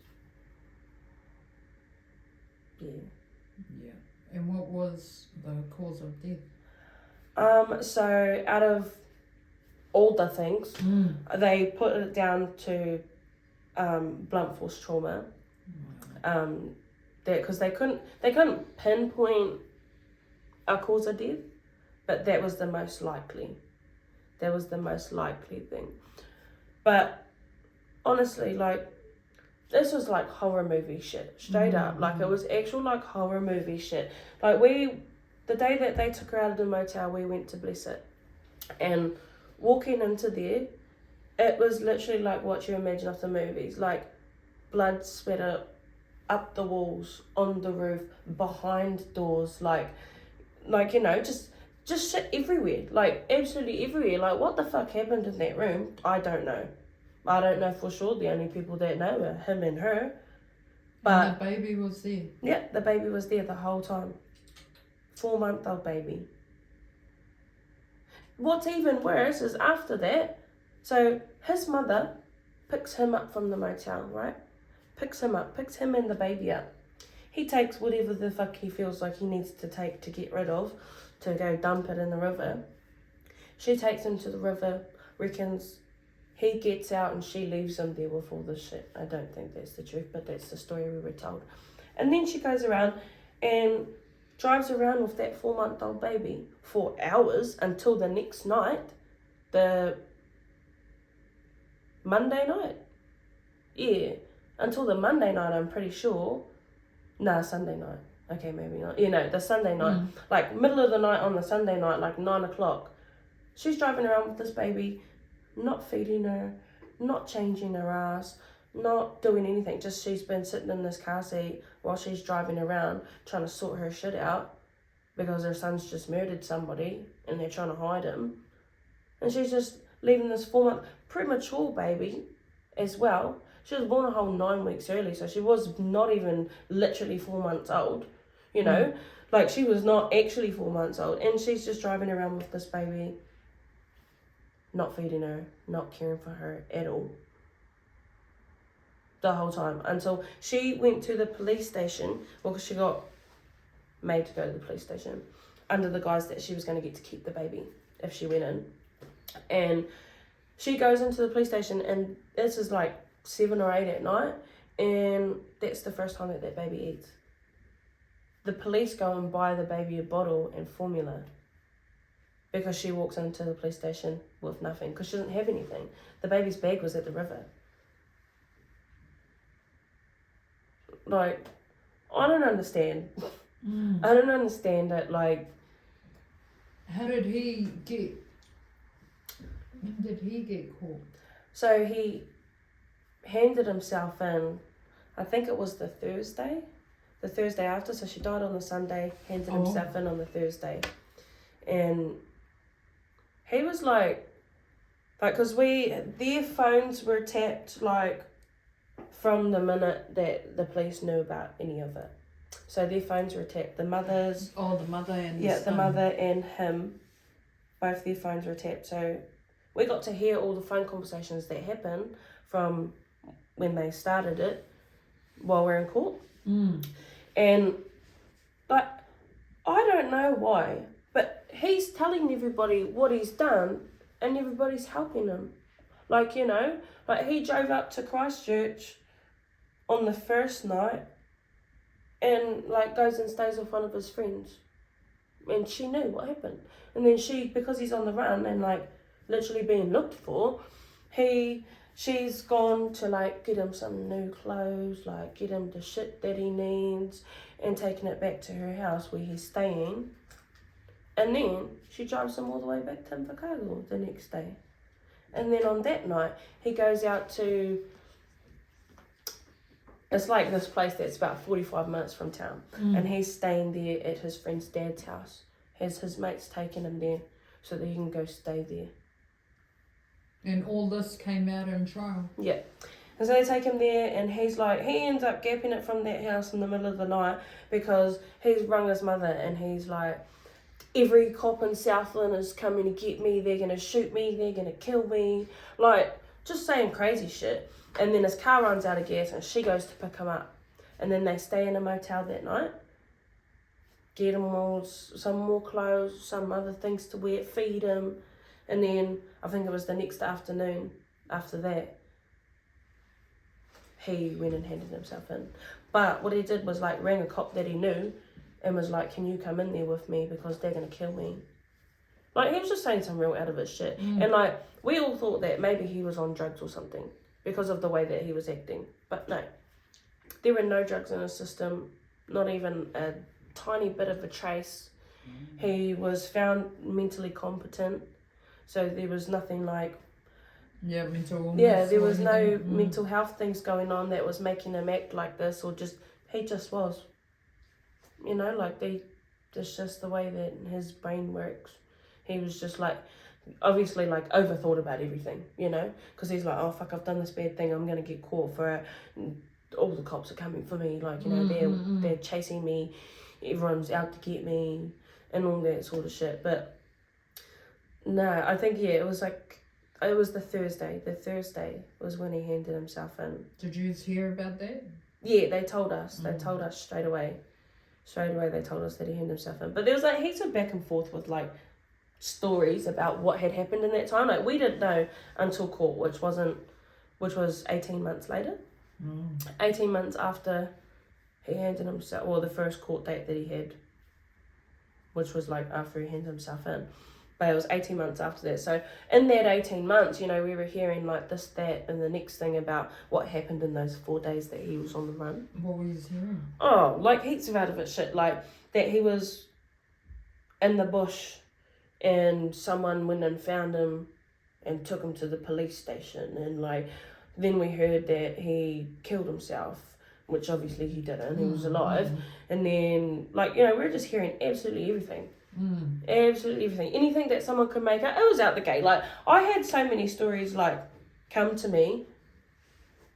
Yeah. And what was the cause of death? So out of all the things, they put it down to blunt force trauma. Because they couldn't pinpoint a cause of death, but that was the most likely. That was the most likely thing. But honestly, like, this was like horror movie shit, straight up. Like, it was actual like horror movie shit. Like, the day that they took her out of the motel, we went to Bless It, and walking into there, it was literally like what you imagine of the movies, like blood spatter up the walls, on the roof, behind doors, like you know, just shit everywhere, like absolutely everywhere. Like, what the fuck happened in that room? I don't know for sure. The only people that know are him and her. But and the baby was there. Yeah, the baby was there the whole time. 4-month-old baby. What's even worse is after that, so his mother picks him up from the motel, right? Picks him and the baby up. He takes whatever the fuck he feels like he needs to take to get rid of, to go dump it in the river. She takes him to the river, reckons he gets out, and she leaves him there with all this shit. I don't think that's the truth, but that's the story we were told. And then she goes around and drives around with that 4-month-old baby for hours until the next night, the Monday night. Yeah, until the Monday night, I'm pretty sure. Nah, Sunday night. Okay, maybe not. You know, the Sunday night. Like, middle of the night on the Sunday night, like 9 o'clock. She's driving around with this baby, not feeding her, not changing her ass, not doing anything. Just she's been sitting in this car seat while she's driving around trying to sort her shit out because her son's just murdered somebody and they're trying to hide him. And she's just leaving this 4-month premature baby as well. She was born a whole 9 weeks early, so she was not even literally 4 months old, you know? Like, she was not actually 4 months old, and she's just driving around with this baby, not feeding her, not caring for her at all. the whole time until she went to the police station. Well, she got made to go to the police station under the guise that she was going to get to keep the baby if she went in. And she goes into the police station, and this is like 7 or 8 at night, and that's the first time that baby eats. The police go and buy the baby a bottle and formula because she walks into the police station with nothing, because she doesn't have anything. The baby's bag was at the river. Like, I don't understand. I don't understand it. Like, when did he get caught? So he handed himself in, I think it was the Thursday after. So she died on the Sunday, handed himself in on the Thursday. And he was like, because their phones were tapped, like, from the minute that the police knew about any of it. So their phones were tapped. The mother's... Oh, the mother and the mother and him, both their phones were tapped. So we got to hear all the phone conversations that happened from when they started it while we're in court. And, like, I don't know why, but he's telling everybody what he's done and everybody's helping him. Like, you know, like he drove up to Christchurch on the first night and, like, goes and stays with one of his friends. And she knew what happened. And then because he's on the run and, like, literally being looked for, she's gone to, like, get him some new clothes, like, get him the shit that he needs, and taking it back to her house where he's staying. And then she drives him all the way back to Invercargill the next day. And then on that night, he goes out to... It's like this place that's about 45 minutes from town. And he's staying there at his friend's dad's house. Has his mates taken him there so that he can go stay there. And all this came out in trial? Yeah. And so they take him there, and he's like, he ends up gapping it from that house in the middle of the night because he's rung his mother, and he's like, every cop in Southland is coming to get me, they're going to shoot me, they're going to kill me. Like, just saying crazy shit. And then his car runs out of gas, and she goes to pick him up. And then they stay in a motel that night, get him all some more clothes, some other things to wear, feed him. And then, I think it was the next afternoon after that, he went and handed himself in. But what he did was, like, rang a cop that he knew and was like, can you come in there with me because they're going to kill me? Like, he was just saying some real out of his shit. And, like, we all thought that maybe he was on drugs or something because of the way that he was acting. But no, there were no drugs in his system, not even a tiny bit of a trace. He was found mentally competent, so there was nothing like... Yeah, mental... Yeah, there was no mental health things going on that was making him act like this, or just... He just was. You know, like, it's just the way that his brain works. He was just, like, obviously, like, overthought about everything, you know? Because he's like, oh, fuck, I've done this bad thing, I'm going to get caught for it. All the cops are coming for me, like, you know, they're chasing me, everyone's out to get me, and all that sort of shit. But, no, I think, yeah, it was, like... It was the Thursday. The Thursday was when he handed himself in. Did you hear about that? Yeah, they told us. They told us straight away. Straight away they told us that he handed himself in. But there was like heaps of back and forth with like stories about what had happened in that time. Like we didn't know until court, which was 18 months later. 18 months after he handed himself, or the first court date that he had, which was like after he handed himself in. But it was 18 months after that. So in that 18 months, you know, we were hearing like this, that, and the next thing about what happened in those 4 days that he was on the run. What were you hearing? Oh, like heaps of out of it shit. Like that he was in the bush and someone went and found him and took him to the police station. And like, then we heard that he killed himself, which obviously he didn't. He was alive. And then, like, you know, we were just hearing absolutely everything. Absolutely everything. Anything that someone could make up, it was out the gate. Like, I had so many stories, like, come to me,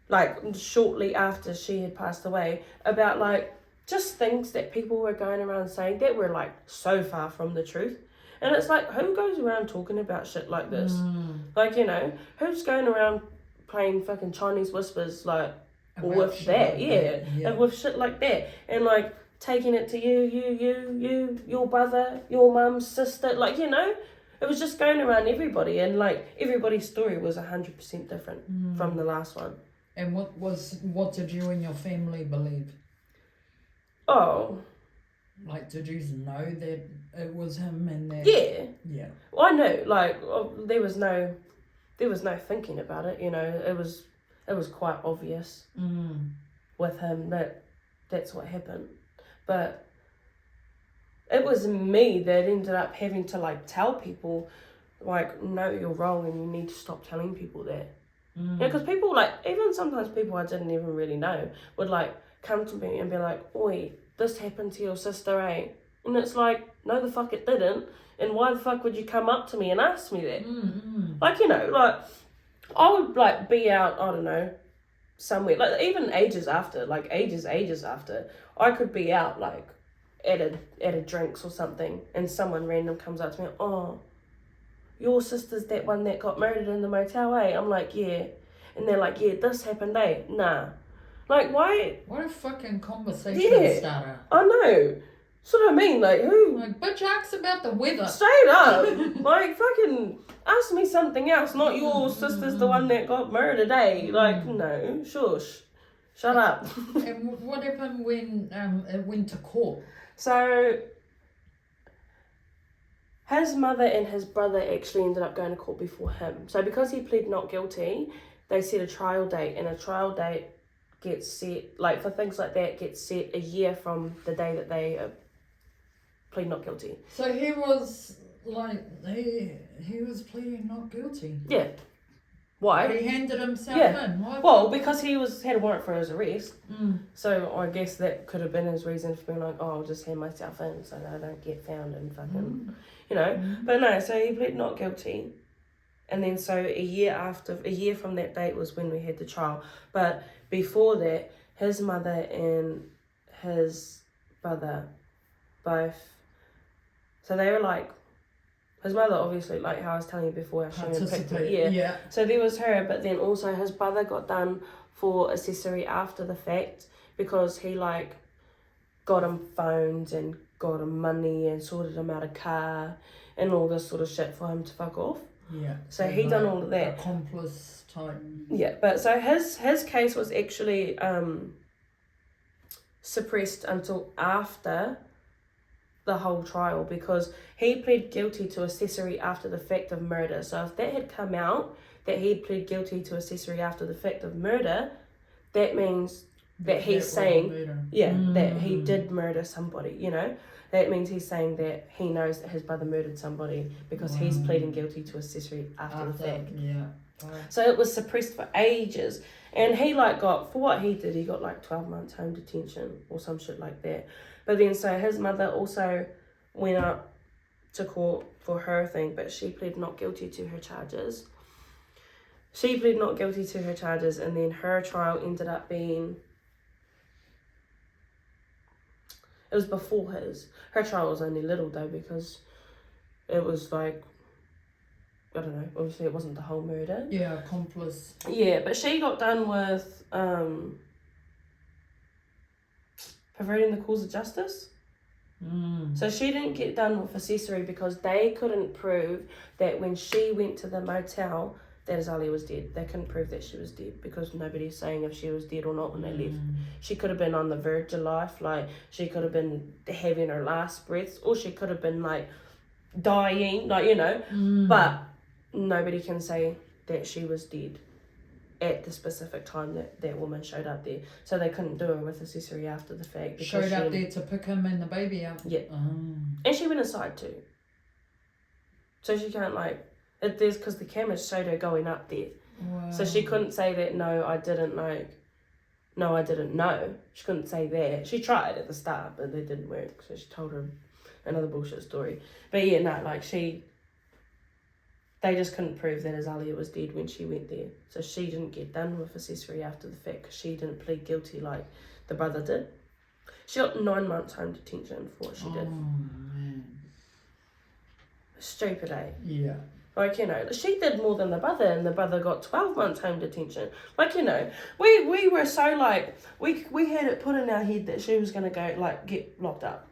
like, shortly after she had passed away, about, like, just things that people were going around saying that were, like, so far from the truth. And it's like, who goes around talking about shit like this? Like, you know, who's going around playing fucking Chinese whispers, like, with that, and with shit like that, and like taking it to you, your brother, your mum's sister, like, you know, it was just going around everybody, and like everybody's story was 100% different from the last one. And what did you and your family believe? Oh, like, did you know that it was him and that? Yeah. Well, I knew, like, there was no thinking about it, you know. It was quite obvious with him that that's what happened. But it was me that ended up having to, like, tell people, like, no, you're wrong and you need to stop telling people that. Yeah, because people, like, even sometimes people I didn't even really know would, like, come to me and be like, oi, this happened to your sister, eh? And it's like, no, the fuck it didn't. And why the fuck would you come up to me and ask me that? Like, you know, like, I would, like, be out, I don't know, somewhere, like, even ages after, I could be out, like, at a drinks or something, and someone random comes up to me, oh, your sister's that one that got murdered in the motel, eh? I'm like, yeah. And they're like, yeah, this happened, eh? Nah. Like, why? What a fucking conversation starter. I know. That's what I mean, like, who? Like, bitch, ask about the weather. Straight up. Like, fucking ask me something else, not your sister's the one that got murdered, eh? Like, no, shush. Shut up. And what happened when it went to court? So, his mother and his brother actually ended up going to court before him. So, because he pled not guilty, they set a trial date, and a trial date gets set, like, for things like that, gets set a year from the day that they plead not guilty. So he was, like, he was pleading not guilty? Yeah. Why? But he handed himself in. Why? Well, because he had a warrant for his arrest. So I guess that could have been his reason for being like, oh, I'll just hand myself in so that I don't get found and fucking, you know. But no, so he pled not guilty. And then so a year from that date was when we had the trial. But before that, his mother and his brother both, so they were like, his mother obviously, like how I was telling you before, how she picked it. Yeah. So there was her, but then also his brother got done for accessory after the fact because he, like, got him phones and got him money and sorted him out a car and all this sort of shit for him to fuck off. Yeah. So he done all of that. Accomplice type. Yeah, but so his case was actually suppressed until after the whole trial because he pled guilty to accessory after the fact of murder. So if that had come out that he'd pled guilty to accessory after the fact of murder, that means that he's saying that he did murder somebody, you know. That means he's saying that he knows that his brother murdered somebody because he's pleading guilty to accessory after the fact. Yeah. So it was suppressed for ages. And he, like, got, for what he did, he got, like, 12 months home detention or some shit like that. But then, so his mother also went up to court for her thing, but she pled not guilty to her charges. And then her trial ended up being, it was before his. Her trial was only little, though, because it was, like, I don't know, obviously it wasn't the whole murder. Yeah, accomplice. Yeah, but she got done with perverting the cause of justice. So she didn't get done with accessory because they couldn't prove that when she went to the motel that Azalia was dead. They couldn't prove that she was dead because nobody's saying if she was dead or not when they left. She could have been on the verge of life, like she could have been having her last breaths, or she could have been, like, dying, like, you know. But nobody can say that she was dead at the specific time that woman showed up there. So they couldn't do her with accessory after the fact. Showed up there to pick him and the baby up? Yeah. And she went inside too. So she can't, like, because the cameras showed her going up there. Wow. So she couldn't say that, no, I didn't know. She couldn't say that. She tried at the start, but it didn't work. So she told her another bullshit story. But yeah, no, like, they just couldn't prove that Azalia was dead when she went there. So she didn't get done with accessory after the fact because she didn't plead guilty like the brother did. She got 9 months home detention for what she did. Man. Stupid, eh? Yeah. Like, you know, she did more than the brother, and the brother got 12 months home detention. Like, you know, we were so, like, we had it put in our head that she was going to go, like, get locked up.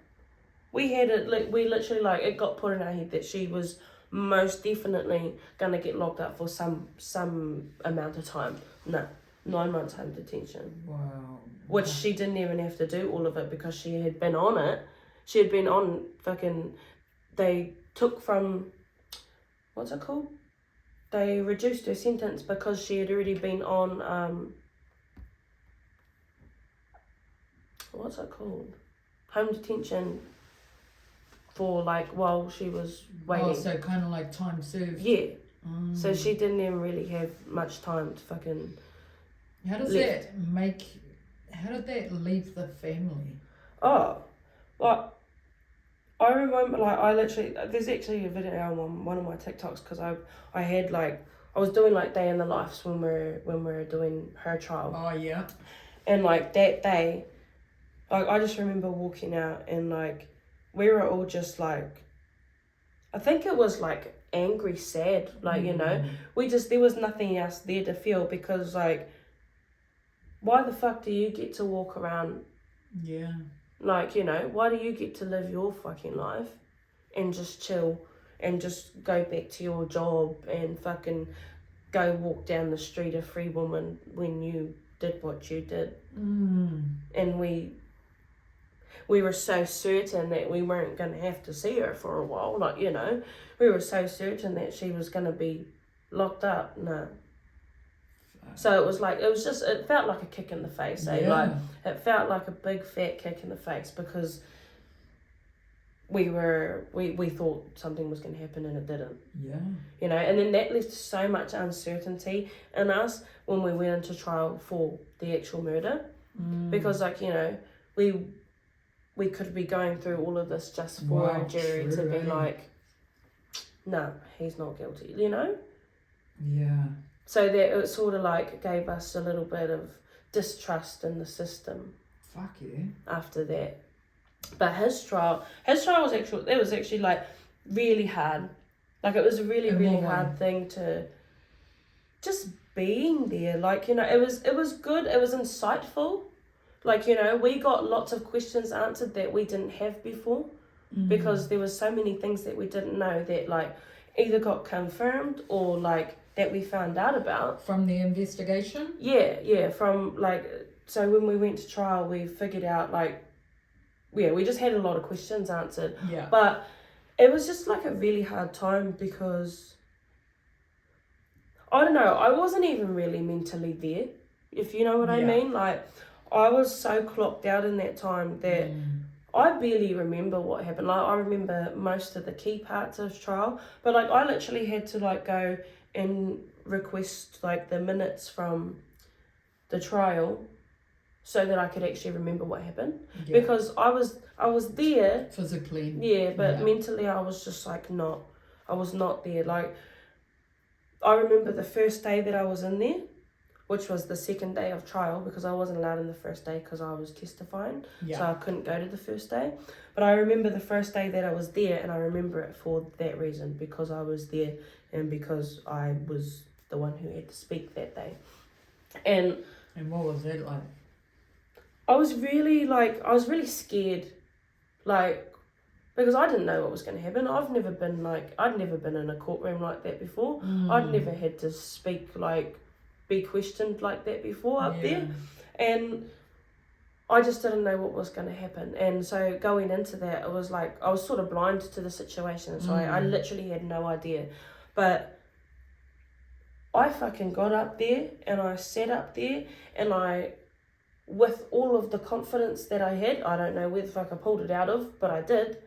We had it, like, we literally, like, it got put in our head that she was most definitely going to get locked up for some amount of time. No, 9 months home detention. Wow. Which she didn't even have to do all of it because she had been on it. She had been on fucking, they took from, what's it called? They reduced her sentence because she had already been on, what's it called? Home detention for, like, while she was waiting. Oh, so kind of like time served. Yeah. So she didn't even really have much time to fucking... How did that leave the family? Oh, like, I remember, like, I literally, there's actually a video on one of my TikToks because I had, like, I was doing, like, day in the lives when we're doing her trial. Oh, yeah. And, like, that day, like, I just remember walking out and, like, we were all just, like, I think it was, like, angry, sad, like, you know, there was nothing else there to feel because, like, why the fuck do you get to walk around? Yeah. Like, you know, why do you get to live your fucking life and just chill and just go back to your job and fucking go walk down the street a free woman when you did what you did? And we were so certain that we weren't going to have to see her for a while. Like, you know, we were so certain that she was going to be locked up. No. So it was like, it felt like a kick in the face, eh? Yeah. Like, it felt like a big fat kick in the face because we thought something was going to happen and it didn't. Yeah. You know, and then that left so much uncertainty in us when we went into trial for the actual murder. Because, like, you know, we could be going through all of this just for a jury to be like, no, he's not guilty, you know? Yeah. So that it sort of like gave us a little bit of distrust in the system. Fuck yeah. After that. But his trial was actually like really hard. Like, it was a really, really hard thing to just being there. Like, you know, it was good, it was insightful. Like, you know, we got lots of questions answered that we didn't have before because there was so many things that we didn't know that, like, either got confirmed or, like, that we found out about. From the investigation? Yeah, from, like, so when we went to trial, we figured out, like, yeah, we just had a lot of questions answered. Yeah. But it was just, like, a really hard time because, I don't know, I wasn't even really mentally there, if you know what I mean. Like, I was so clocked out in that time that I barely remember what happened. Like, I remember most of the key parts of trial, but, like, I literally had to, like, go and request, like, the minutes from the trial so that I could actually remember what happened. Yeah. Because I was there physically. Yeah, but mentally I was just, like, I was not there. Like, I remember the first day that I was in there, which was the second day of trial, because I wasn't allowed in the first day because I was testifying, so I couldn't go to the first day. But I remember the first day that I was there, and I remember it for that reason, because I was there and because I was the one who had to speak that day. And what was that like? I was really scared, like, because I didn't know what was going to happen. I'd never been in a courtroom like that before. I'd never had to speak, like, be questioned like that before up there, and I just didn't know what was going to happen. And so going into that, it was like I was sort of blind to the situation, so I literally had no idea. But I fucking got up there and I sat up there and I, with all of the confidence that I had, I don't know where the fuck I pulled it out of, but I did.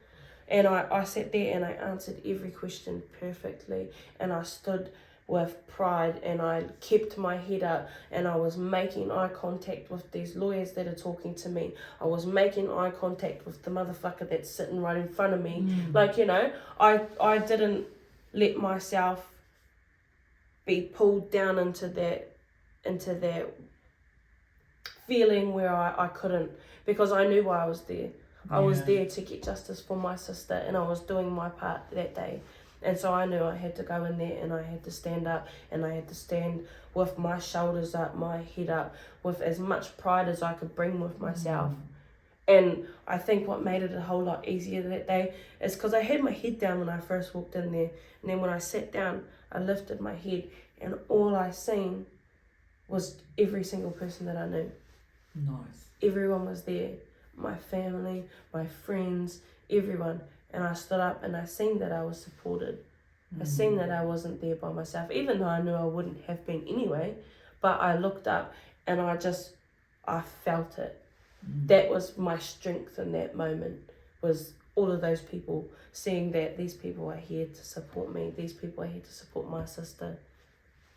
And I sat there and I answered every question perfectly, and I stood with pride, and I kept my head up, and I was making eye contact with these lawyers that are talking to me. I was making eye contact with the motherfucker that's sitting right in front of me. Like, you know, I didn't let myself be pulled down into that feeling where I couldn't, because I knew why I was there. I was there to get justice for my sister, and I was doing my part that day. And so I knew I had to go in there and I had to stand up, and I had to stand with my shoulders up, my head up, with as much pride as I could bring with myself. And I think what made it a whole lot easier that day is because I had my head down when I first walked in there. And then when I sat down, I lifted my head, and all I seen was every single person that I knew. Nice. Everyone was there. My family, my friends, everyone. And I stood up and I seen that I was supported. I seen that I wasn't there by myself, even though I knew I wouldn't have been anyway. But I looked up and I felt it. That was my strength in that moment, was all of those people, seeing that these people are here to support me, these people are here to support my sister.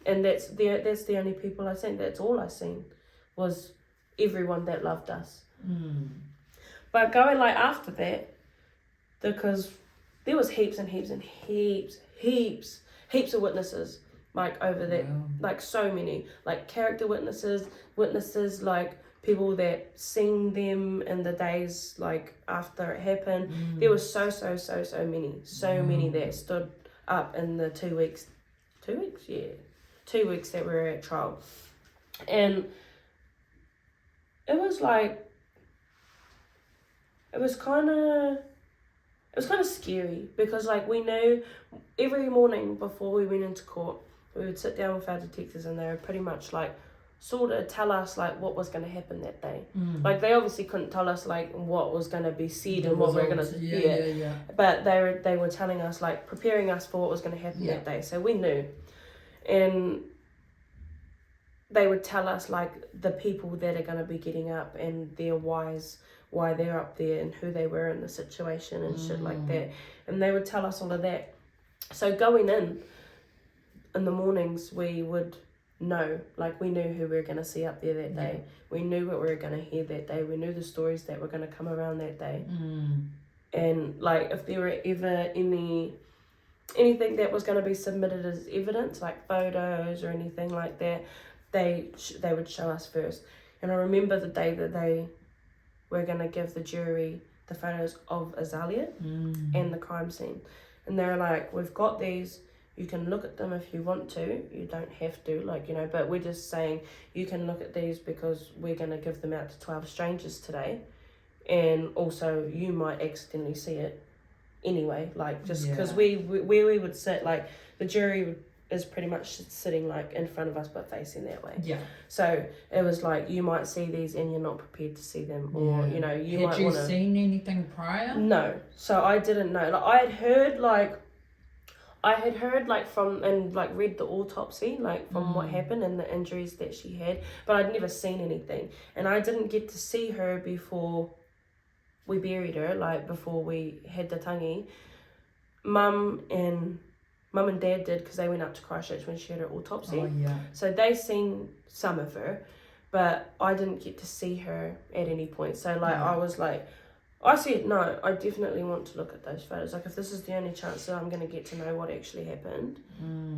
And that's the only people I seen. That's all I seen, was everyone that loved us. But going like after that, because there was heaps and heaps and heaps of witnesses, like over that, like so many, like character witnesses, like people that seen them in the days like after it happened. There was so many that stood up in the 2 weeks, 2 weeks, 2 weeks that we were at trial. And it was like, it was kind of scary, because like we knew every morning before we went into court, we would sit down with our detectives and they would pretty much like sort of tell us like what was going to happen that day. Like they obviously couldn't tell us like what was going to be said and what we we're going to but they were telling us, like preparing us for what was going to happen that day, so we knew. And they would tell us like the people that are going to be getting up and their whys, why they're up there and who they were in the situation and shit like that. And they would tell us all of that. So going in the mornings, we would know, like we knew who we were going to see up there that day. We knew what we were going to hear that day. We knew the stories that were going to come around that day. And like if there were ever anything that was going to be submitted as evidence, like photos or anything like that, they would show us first. And I remember the day that they were going to give the jury the photos of Azalea and the crime scene. And they're like, we've got these, you can look at them if you want to, you don't have to, like, you know, but we're just saying you can look at these because we're going to give them out to 12 strangers today. And also you might accidentally see it anyway, like just because where we would sit, like the jury is pretty much sitting like in front of us but facing that way. So it was like you might see these and you're not prepared to see them, or you know, you might want to. Had you seen anything prior? No, so I didn't know. Like I had heard like from, and like read the autopsy, like from what happened and the injuries that she had, but I'd never seen anything. And I didn't get to see her before we buried her, like before we had the tangi. Mum and Dad did, because they went up to Christchurch when she had her autopsy. So they seen some of her, but I didn't get to see her at any point. So like I was like, I said, no, I definitely want to look at those photos. Like if this is the only chance that I'm going to get to know what actually happened,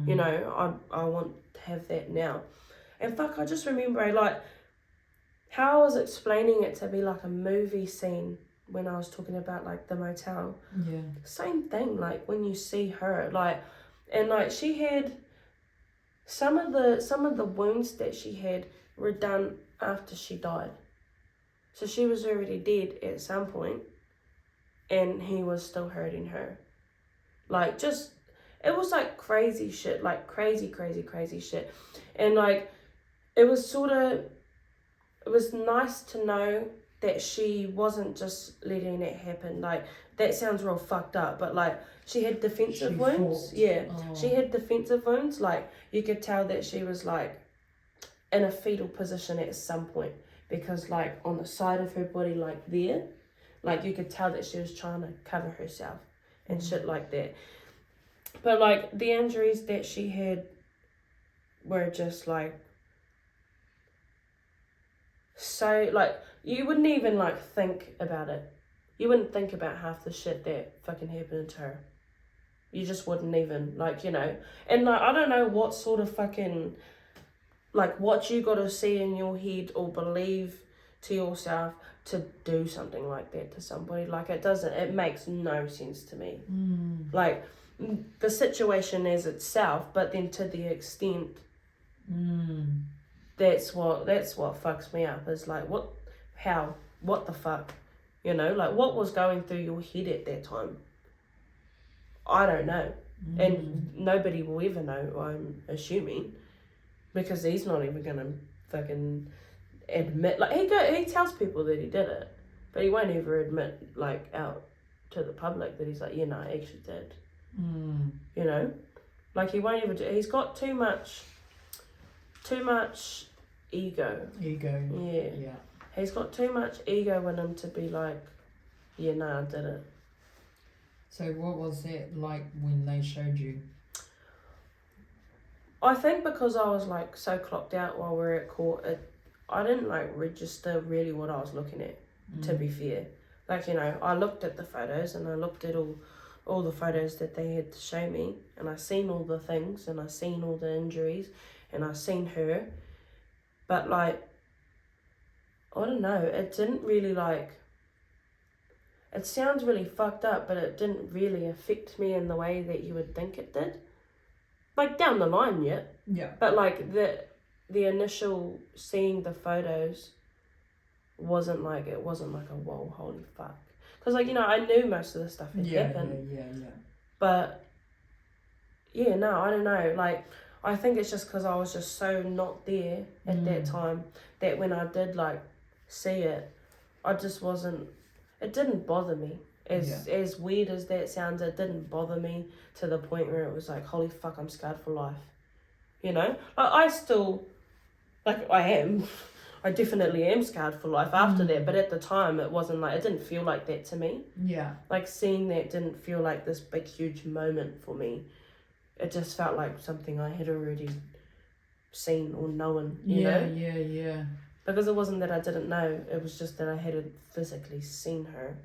you know, I want to have that now. And fuck, I just remember like how I was explaining it to be like a movie scene when I was talking about like the motel. Same thing, like when you see her, like, and like she had some of the wounds that she had were done after she died. So she was already dead at some point and he was still hurting her. Like just, it was like crazy shit, like crazy shit. And like it was nice to know that she wasn't just letting it happen. Like that sounds real fucked up, but like she had defensive wounds. She had defensive wounds. Like you could tell that she was like in a fetal position at some point, because like on the side of her body, like there, like you could tell that she was trying to cover herself and shit like that. But like the injuries that she had were just like, so like you wouldn't even like think about it. You wouldn't think about half the shit that fucking happened to her. You just wouldn't even, like, you know. And like I don't know what sort of fucking, like what you got to see in your head or believe to yourself to do something like that to somebody. Like it makes no sense to me. Like the situation as itself, but then to the extent that's what fucks me up, is like what the fuck, like what was going through your head at that time? I don't know. And nobody will ever know, I'm assuming, because he's not even gonna fucking admit, like he tells people that he did it, but he won't ever admit like out to the public that he's like, yeah, no, I actually did. Like he won't ever he's got too much ego. Yeah. He's got too much ego in him to be like, yeah, no, I did it. So what was that like when they showed you? I think because I was like so clocked out while we were at court, I didn't like register really what I was looking at, to be fair. Like, I looked at the photos and I looked at all the photos that they had to show me, and I seen all the things and I seen all the injuries and I seen her. But like, I don't know, it didn't really like, it sounds really fucked up, but it didn't really affect me in the way that you would think it did. Like down the line, yeah. But like the initial seeing the photos wasn't like a whoa, holy fuck. Because like, I knew most of the stuff had happened. Yeah. But yeah, no, I don't know. Like, I think it's just because I was just so not there at that time, that when I did like see it, I just wasn't, it didn't bother me. As weird as that sounds, it didn't bother me to the point where it was like, holy fuck, I'm scarred for life. Like I still, like I definitely am scarred for life after that, but at the time it wasn't like, it didn't feel like that to me. Yeah. Like seeing that didn't feel like this big huge moment for me. It just felt like something I had already seen or known, you know? Yeah. Because it wasn't that I didn't know, it was just that I hadn't physically seen her.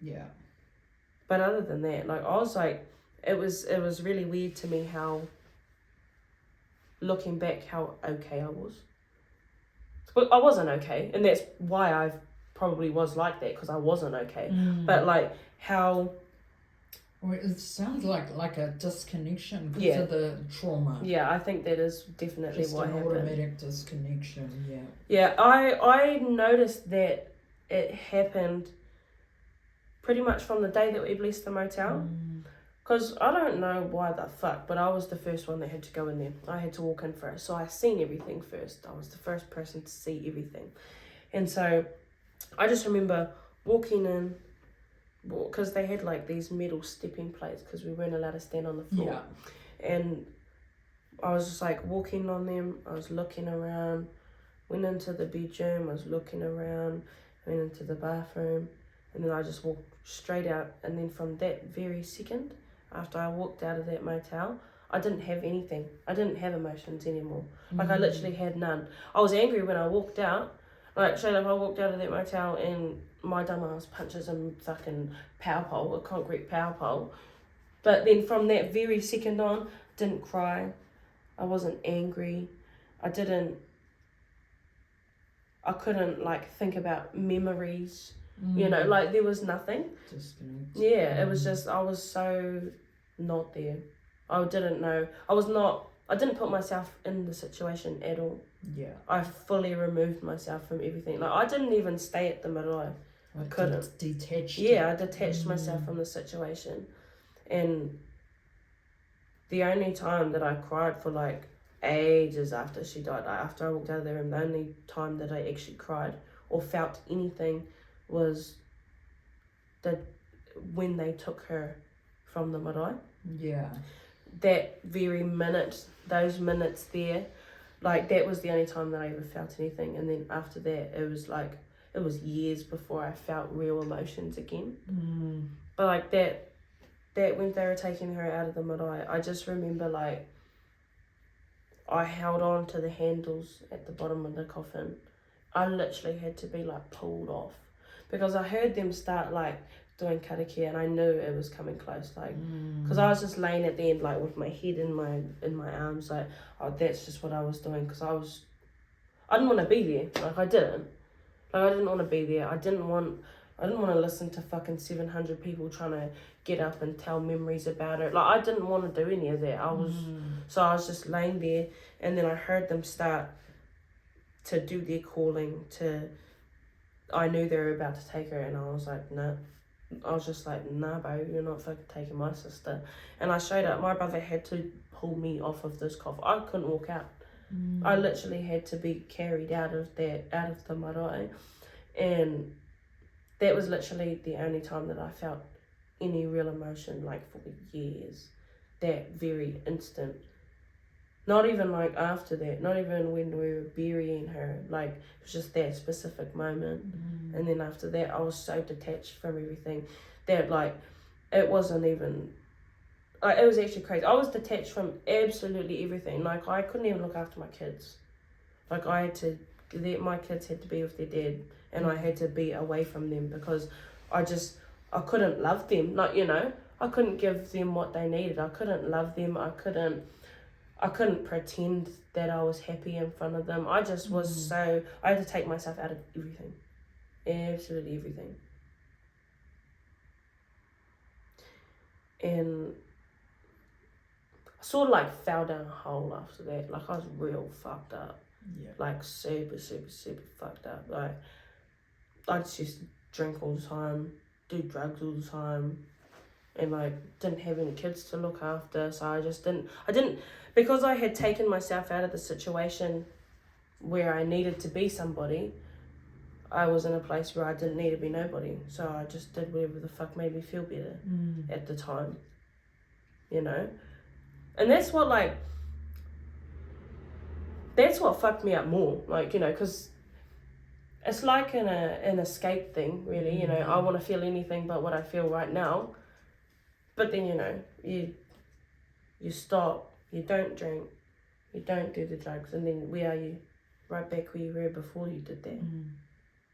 Yeah. But other than that, like, I was like, it was really weird to me how, looking back, how okay I was. But I wasn't okay, and that's why I probably was like that, because I wasn't okay. But like, how... Well, it sounds like a disconnection because of the trauma. Yeah, I think that is definitely just what happened. Automatic disconnection, yeah. Yeah, I noticed that it happened pretty much from the day that we blessed the motel. Because I don't know why the fuck, but I was the first one that had to go in there. I had to walk in first, so I seen everything first. I was the first person to see everything. And so I just remember walking in, because they had like these metal stepping plates because we weren't allowed to stand on the floor. Yeah. And I was just like walking on them, I was looking around, went into the bedroom, I was looking around, went into the bathroom, and then I just walked straight out. And then from that very second, after I walked out of that motel, I didn't have anything. I didn't have emotions anymore. Like, I literally had none. I was angry when I walked out. Like, straight up, I walked out of that motel and my dumbass punches a fucking power pole, a concrete power pole. But then from that very second on, didn't cry. I wasn't angry. I couldn't like think about memories. Like there was nothing. Yeah, it was just, I was so not there. I didn't know. I didn't put myself in the situation at all. Yeah. I fully removed myself from everything. Like, I didn't even stay at the Marae. I couldn't. Detached. Yeah, I detached myself from the situation. And the only time that I cried for like ages after she died, like after I walked out of the room, the only time that I actually cried or felt anything was when they took her from the marae. Yeah. That very minute, those minutes there, like that was the only time that I ever felt anything. And then after that, it was years before I felt real emotions again. But like that when they were taking her out of the marae, I just remember like I held on to the handles at the bottom of the coffin. I literally had to be like pulled off because I heard them start like doing karakia and I knew it was coming close, like because I was just laying at the end like with my head in my arms, like, oh, that's just what I was doing because I didn't want to be there. Like I didn't want to be there. I didn't want I didn't want to listen to fucking 700 people trying to get up and tell memories about it. Like, I didn't want to do any of that. I was just laying there, and then I heard them start to do their calling I knew they were about to take her, and I was like, nah. I was just like, nah, bro, you're not fucking taking my sister. And I showed up. My brother had to pull me off of this cough. I couldn't walk out. I literally had to be carried out of the marae. And that was literally the only time that I felt any real emotion, like, for years. That very instant. Not even, like, after that. Not even when we were burying her. Like, it was just that specific moment. And then after that, I was so detached from everything that, like, it wasn't even... Like, it was actually crazy. I was detached from absolutely everything. Like, I couldn't even look after my kids. Like, my kids had to be with their dad. And I had to be away from them because I couldn't love them. Like, you know, I couldn't give them what they needed. I couldn't love them. I couldn't pretend that I was happy in front of them. I just was I had to take myself out of everything. Absolutely everything. And I sort of like fell down a hole after that. Like, I was real fucked up. Yeah. Like, super, super, super fucked up. Like, I just used to drink all the time, do drugs all the time, and, like, didn't have any kids to look after, so I didn't, because I had taken myself out of the situation where I needed to be somebody, I was in a place where I didn't need to be nobody, so I just did whatever the fuck made me feel better at the time, you know? And that's what fucked me up more, like, you know, because it's like an escape thing, really, you know. I want to feel anything but what I feel right now. But then, you know, you stop, you don't drink, you don't do the drugs, and then where are you? Right back where you were before you did that.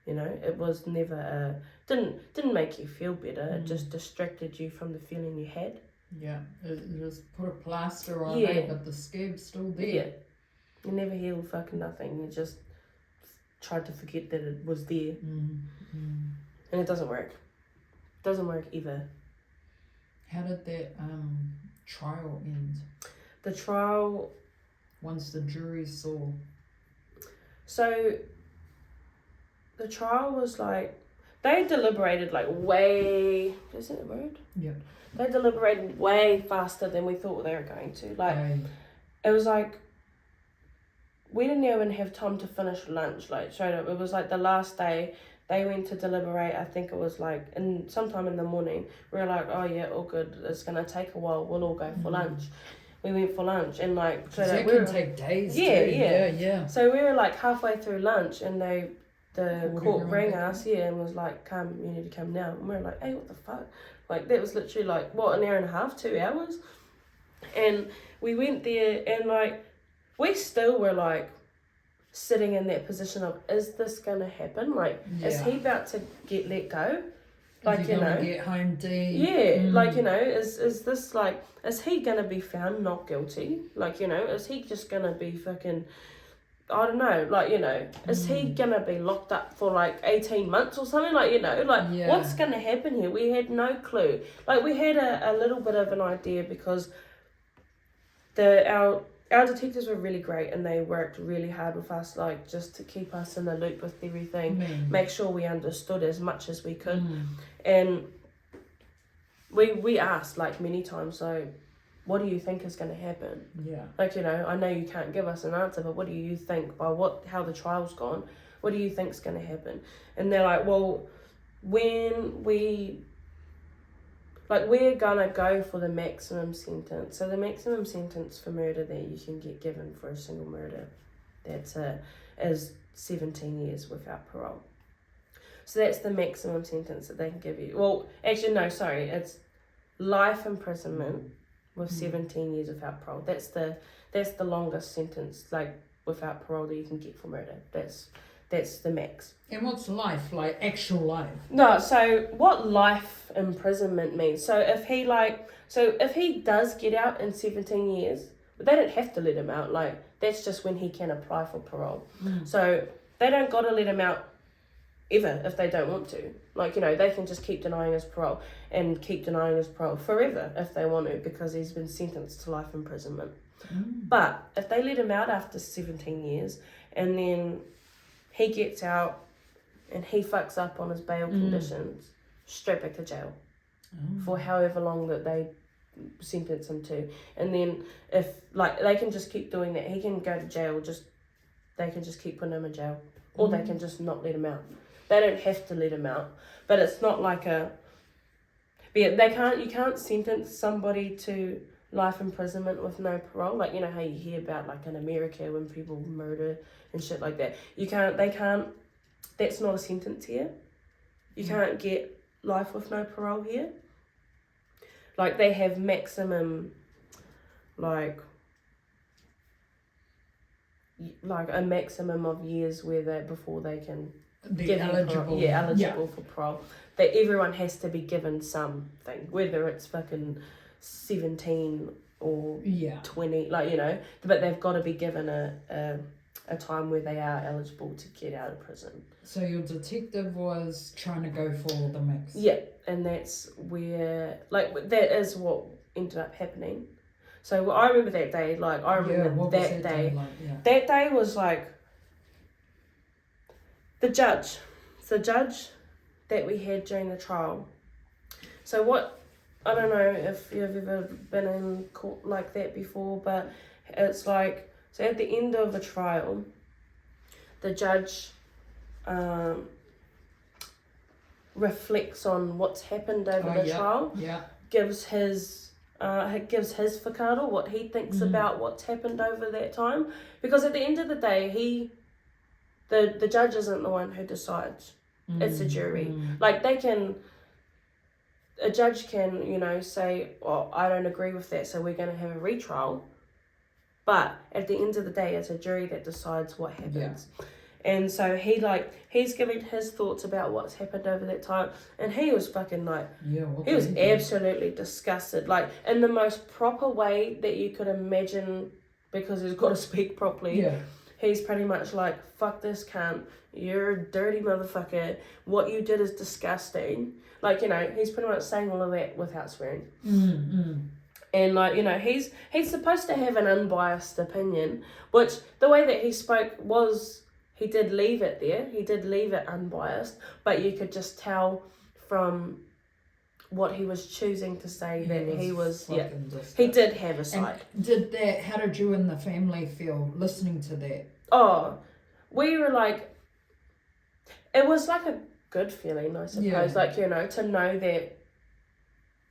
You know, it was never didn't make you feel better, it just distracted you from the feeling you had. Yeah, it just put a plaster on it, but the scab's still there. Yeah. You never healed fucking nothing, you just tried to forget that it was there. And it doesn't work. It doesn't work either. How did that trial end? The trial... Once the jury saw... So, the trial was like... They deliberated like way... Is that a word? Yeah. They deliberated way faster than we thought they were going to. Like, it was like... We didn't even have time to finish lunch, like, straight up. It was like the last day... They went to deliberate, I think it was like sometime in the morning. We were like, oh yeah, all good. It's going to take a while. We'll all go for lunch. We went for lunch and like... So that can take days too. Yeah. So we were like halfway through lunch and the court rang us, and was like, come, you need to come now. And we were like, hey, what the fuck? Like, that was literally like, what, an hour and a half, 2 hours? And we went there and like, we still were like, sitting in that position of, is this gonna happen? Like, is he about to get let go? Like, is he gonna get home deep? Yeah, like, you know, is this like, is he gonna be found not guilty? Like, you know, is he just gonna be fucking, I don't know, like, you know, is he gonna be locked up for like 18 months or something? Like, you know, like, what's gonna happen here? We had no clue. Like, we had a little bit of an idea because our detectives were really great and they worked really hard with us, like, just to keep us in the loop with everything, make sure we understood as much as we could. And we asked, like, many times, so, what do you think is going to happen? Yeah. Like, you know, I know you can't give us an answer, but what do you think, by how the trial's gone, what do you think's going to happen? And they're like, well, when we're gonna go for the maximum sentence. So the maximum sentence for murder that you can get given for a single murder, is 17 years without parole. So that's the maximum sentence that they can give you. Well, actually, no, sorry, it's life imprisonment with 17 years without parole. That's the longest sentence, like, without parole that you can get for murder. That's the max. And what's life? Like, actual life? No, so what life imprisonment means. So if he does get out in 17 years, but they don't have to let him out. Like, that's just when he can apply for parole. So they don't got to let him out ever if they don't want to. Like, you know, they can just keep denying his parole and keep denying his parole forever if they want to, because he's been sentenced to life imprisonment. But if they let him out after 17 years and then he gets out and he fucks up on his bail conditions, straight back to jail for however long that they sentence him to. And then if, like, they can just keep doing that, he can go to jail, they can just keep putting him in jail, or they can just not let him out. They don't have to let him out, but it's not like you can't sentence somebody to life imprisonment with no parole. Like, you know how you hear about, like, in America when people murder and shit like that. That's not a sentence here. You can't get life with no parole here. Like, they have maximum, like a maximum of years before they can be eligible. Eligible for parole. That everyone has to be given something, whether it's fucking 17 or 20, like, you know, but they've got to be given a time where they are eligible to get out of prison. So your detective was trying to go for the max. Yeah, and that's where, like, that is what ended up happening. So I remember that day, like, that day. Like, yeah. That day was like, the judge that we had during the trial. So I don't know if you've ever been in court like that before, but it's like, so at the end of a trial, the judge reflects on what's happened over the trial, gives his whakaaro, what he thinks about what's happened over that time. Because at the end of the day, the judge isn't the one who decides. It's a jury. Like, a judge can, you know, say, well, I don't agree with that, so we're going to have a retrial. But at the end of the day, it's a jury that decides what happens. Yeah. And so he's giving his thoughts about what's happened over that time. And he was fucking like, he was absolutely disgusted. Like, in the most proper way that you could imagine, because he's got to speak properly. Yeah. He's pretty much like, fuck this cunt, you're a dirty motherfucker, what you did is disgusting. Like, you know, he's pretty much saying all of that without swearing. And, like, you know, he's supposed to have an unbiased opinion, which the way that he spoke was, he did leave it there, he did leave it unbiased, but you could just tell from what he was choosing to say that he was he did have a side. And how did you and the family feel listening to that? Oh, we were like, it was like a good feeling, I suppose, like, you know, to know that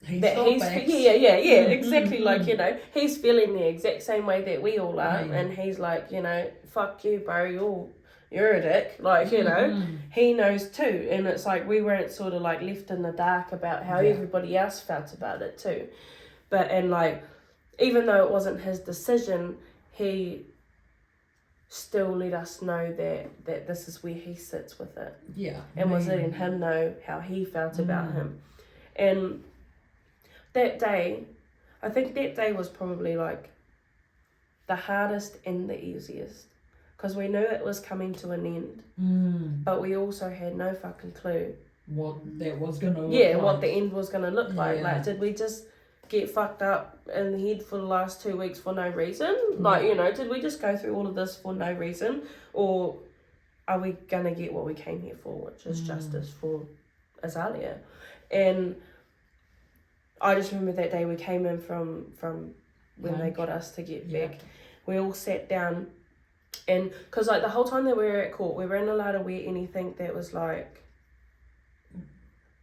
he's exactly, like, you know, he's feeling the exact same way that we all are, and he's like, you know, fuck you, bro, you're a dick, like, you know, he knows too. And it's like, we weren't sort of like left in the dark about how everybody else felt about it too. But, and like, even though it wasn't his decision, he still let us know that this is where he sits with it. Yeah. And was letting him know how he felt about him. And that day, I think that day was probably like the hardest and the easiest. Because we knew it was coming to an end, but we also had no fucking clue what that was going to look like. What the end was going to look like. Like, did we just get fucked up in the head for the last 2 weeks for no reason? Like, you know, did we just go through all of this for no reason? Or are we going to get what we came here for, which is justice for Azalia? And I just remember that day we came in from when they got us to get back. We all sat down. And because, like, the whole time that we were at court, we weren't allowed to wear anything that was like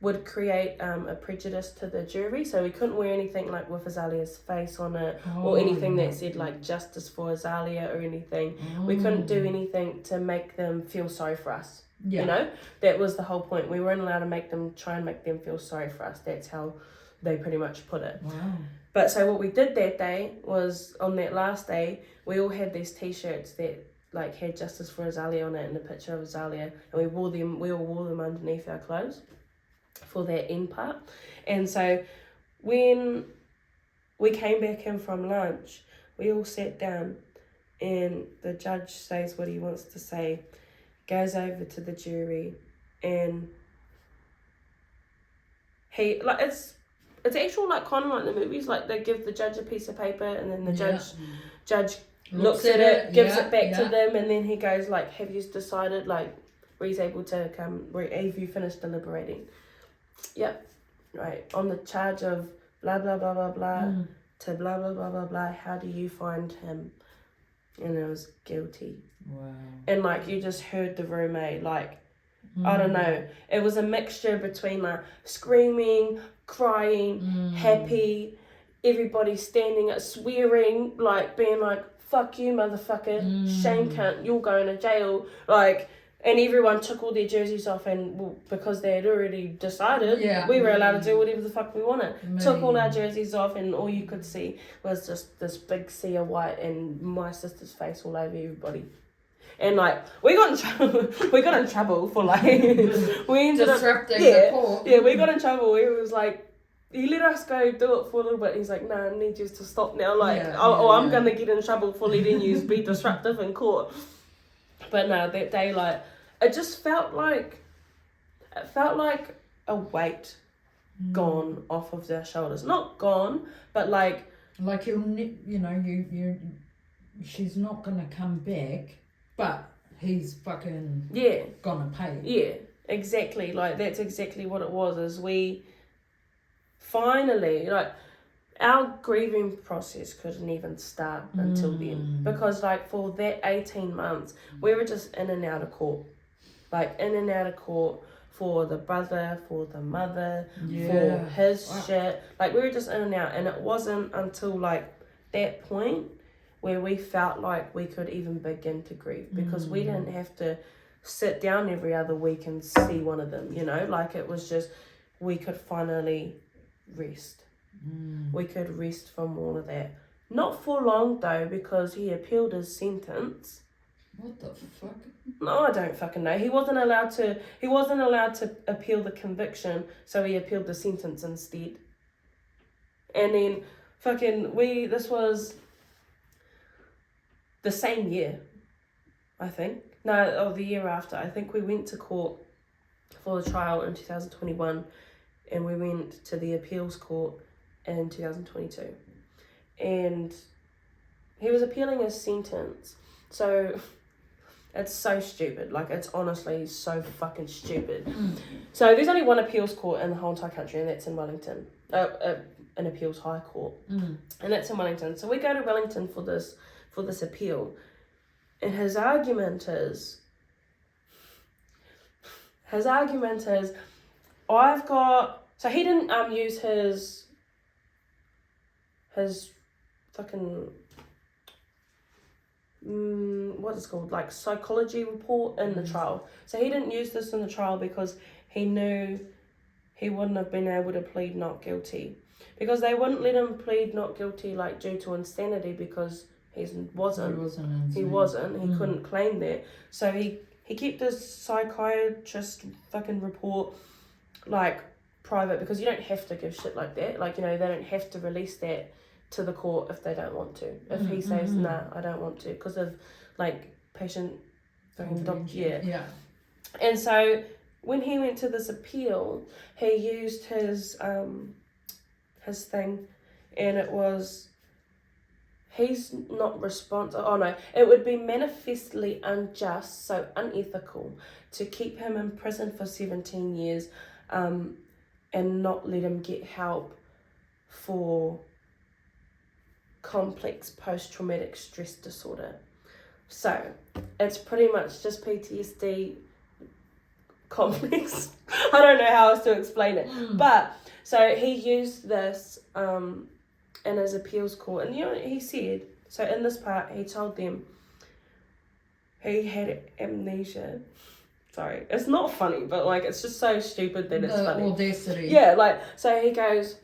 would create a prejudice to the jury. So we couldn't wear anything like with Azalia's face on it, or anything that said like justice for Azalia or anything. We couldn't do anything to make them feel sorry for us. You know, that was the whole point. We weren't allowed to try and make them feel sorry for us. That's how they pretty much put it. Wow. But so what we did that day was, on that last day, we all had these t-shirts that like had Justice for Azalia on it and a picture of Azalia, and we all wore them underneath our clothes for that end part. And so when we came back in from lunch, we all sat down and the judge says what he wants to say, goes over to the jury, and he, like, it's actual, like, kind of like the movies, like, they give the judge a piece of paper, and then the judge looks at it, gives it back to them, and then he goes, like, have you decided, like, where he's able to come, have you finished deliberating? Yep. Right, on the charge of blah, blah, blah, blah, blah, to blah, blah, blah, blah, blah, how do you find him? And it was guilty. Wow. And, like, you just heard the room, like, I don't know, it was a mixture between, like, screaming, crying, happy, everybody standing up, swearing, like, being like, fuck you, motherfucker, shame cunt, you're going to jail, like, and everyone took all their jerseys off, and, well, because they had already decided, we were allowed to do whatever the fuck we wanted. Took all our jerseys off, and all you could see was just this big sea of white and my sister's face all over everybody. And, like, we got in trouble for, like, we ended disrupting the court. Yeah, we got in trouble. It was like, he let us go do it for a little bit. He's like, nah, I need you to stop now. Like, I'm going to get in trouble for letting you be disruptive in court. But no, that day, like, it just felt like a weight gone off of their shoulders. Not gone, but like she's not going to come back. But he's fucking gonna pay. Yeah, exactly. Like, that's exactly what it was, is we finally, like, our grieving process couldn't even start until then. Because, like, for that 18 months, we were just in and out of court. Like, in and out of court for the brother, for the mother, for his shit. Like, we were just in and out. And it wasn't until, like, that point where we felt like we could even begin to grieve, because we didn't have to sit down every other week and see one of them, like, it was just, we could finally rest. We could rest from all of that. Not for long though, because he appealed his sentence. What the fuck? No, I don't fucking know. He wasn't allowed to appeal the conviction, so he appealed the sentence instead. And then this was the same year, I think. No, or the year after. I think we went to court for the trial in 2021, and we went to the appeals court in 2022. And he was appealing his sentence. So it's so stupid. Like, it's honestly so fucking stupid. So there's only one appeals court in the whole entire country, and that's in Wellington. An appeals high court. And that's in Wellington. So we go to Wellington for this appeal, and his argument is so he didn't use his fucking what is it called, like, psychology report in the trial. So he didn't use this in the trial because he knew he wouldn't have been able to plead not guilty, because they wouldn't let him plead not guilty, like, due to insanity, because he wasn't. He couldn't claim that. So he kept his psychiatrist fucking report, like, private, because you don't have to give shit like that. Like, they don't have to release that to the court if they don't want to. If he says, nah, I don't want to, because of, like, patient fucking doctor. Yeah. And so when he went to this appeal, he used his thing, and it was, he's not responsible. Oh no, it would be manifestly unjust, so unethical, to keep him in prison for 17 years and not let him get help for complex post-traumatic stress disorder. So it's pretty much just PTSD complex. I don't know how else to explain it. But so he used this in his appeals court, and he said, so in this part he told them he had amnesia. Sorry, it's not funny, but, like, it's just so stupid that it's funny. The audacity. Yeah, like, so he goes,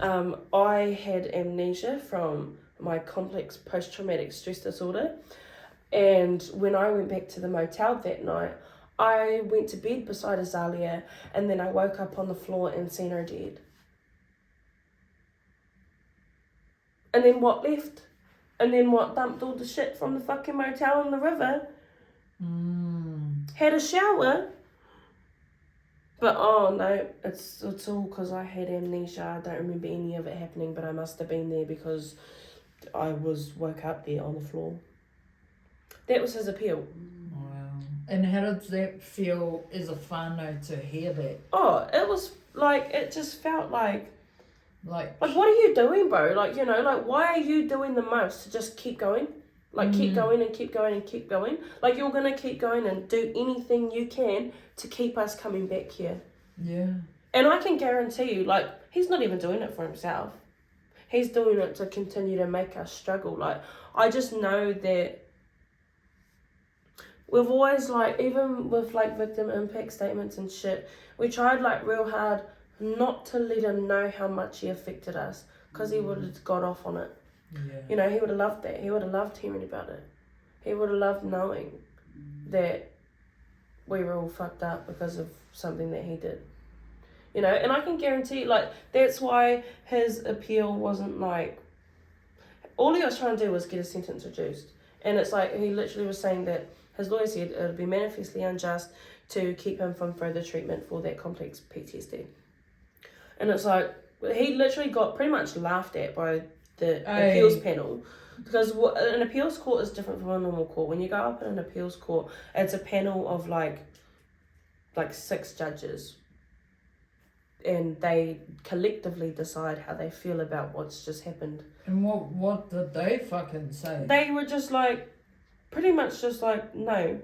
I had amnesia from my complex post-traumatic stress disorder, and when I went back to the motel that night, I went to bed beside Azalia, and then I woke up on the floor and seen her dead. And then what left? And then what dumped all the shit from the fucking motel in the river? Had a shower, But oh no, it's all because I had amnesia. I don't remember any of it happening, but I must have been there because I woke up there on the floor. That was his appeal. Wow. And how did that feel as a whānau to hear that? Oh, it was like, it just felt like what are you doing, bro? Like, you know, like, why are you doing the most to just keep going? Like, keep going and keep going and keep going. Like, you're going to keep going and do anything you can to keep us coming back here. Yeah. And I can guarantee you, like, he's not even doing it for himself. He's doing it to continue to make us struggle. Like, I just know that we've always, like, even with, like, victim impact statements and shit, we tried, like, real hard not to let him know how much he affected us, because he would have got off on it. Yeah. You know, he would have loved that. He would have loved hearing about it. He would have loved knowing that we were all fucked up because of something that he did. You know, and I can guarantee, like, that's why his appeal wasn't like, all he was trying to do was get his sentence reduced. And it's like, he literally was saying that his lawyer said it would be manifestly unjust to keep him from further treatment for that complex PTSD. And it's like, he literally got pretty much laughed at by the appeals panel, because an appeals court is different from a normal court. When you go up in an appeals court, it's a panel of like 6 judges, and they collectively decide how they feel about what's just happened. And what did they fucking say? They were just like, pretty much just like, no,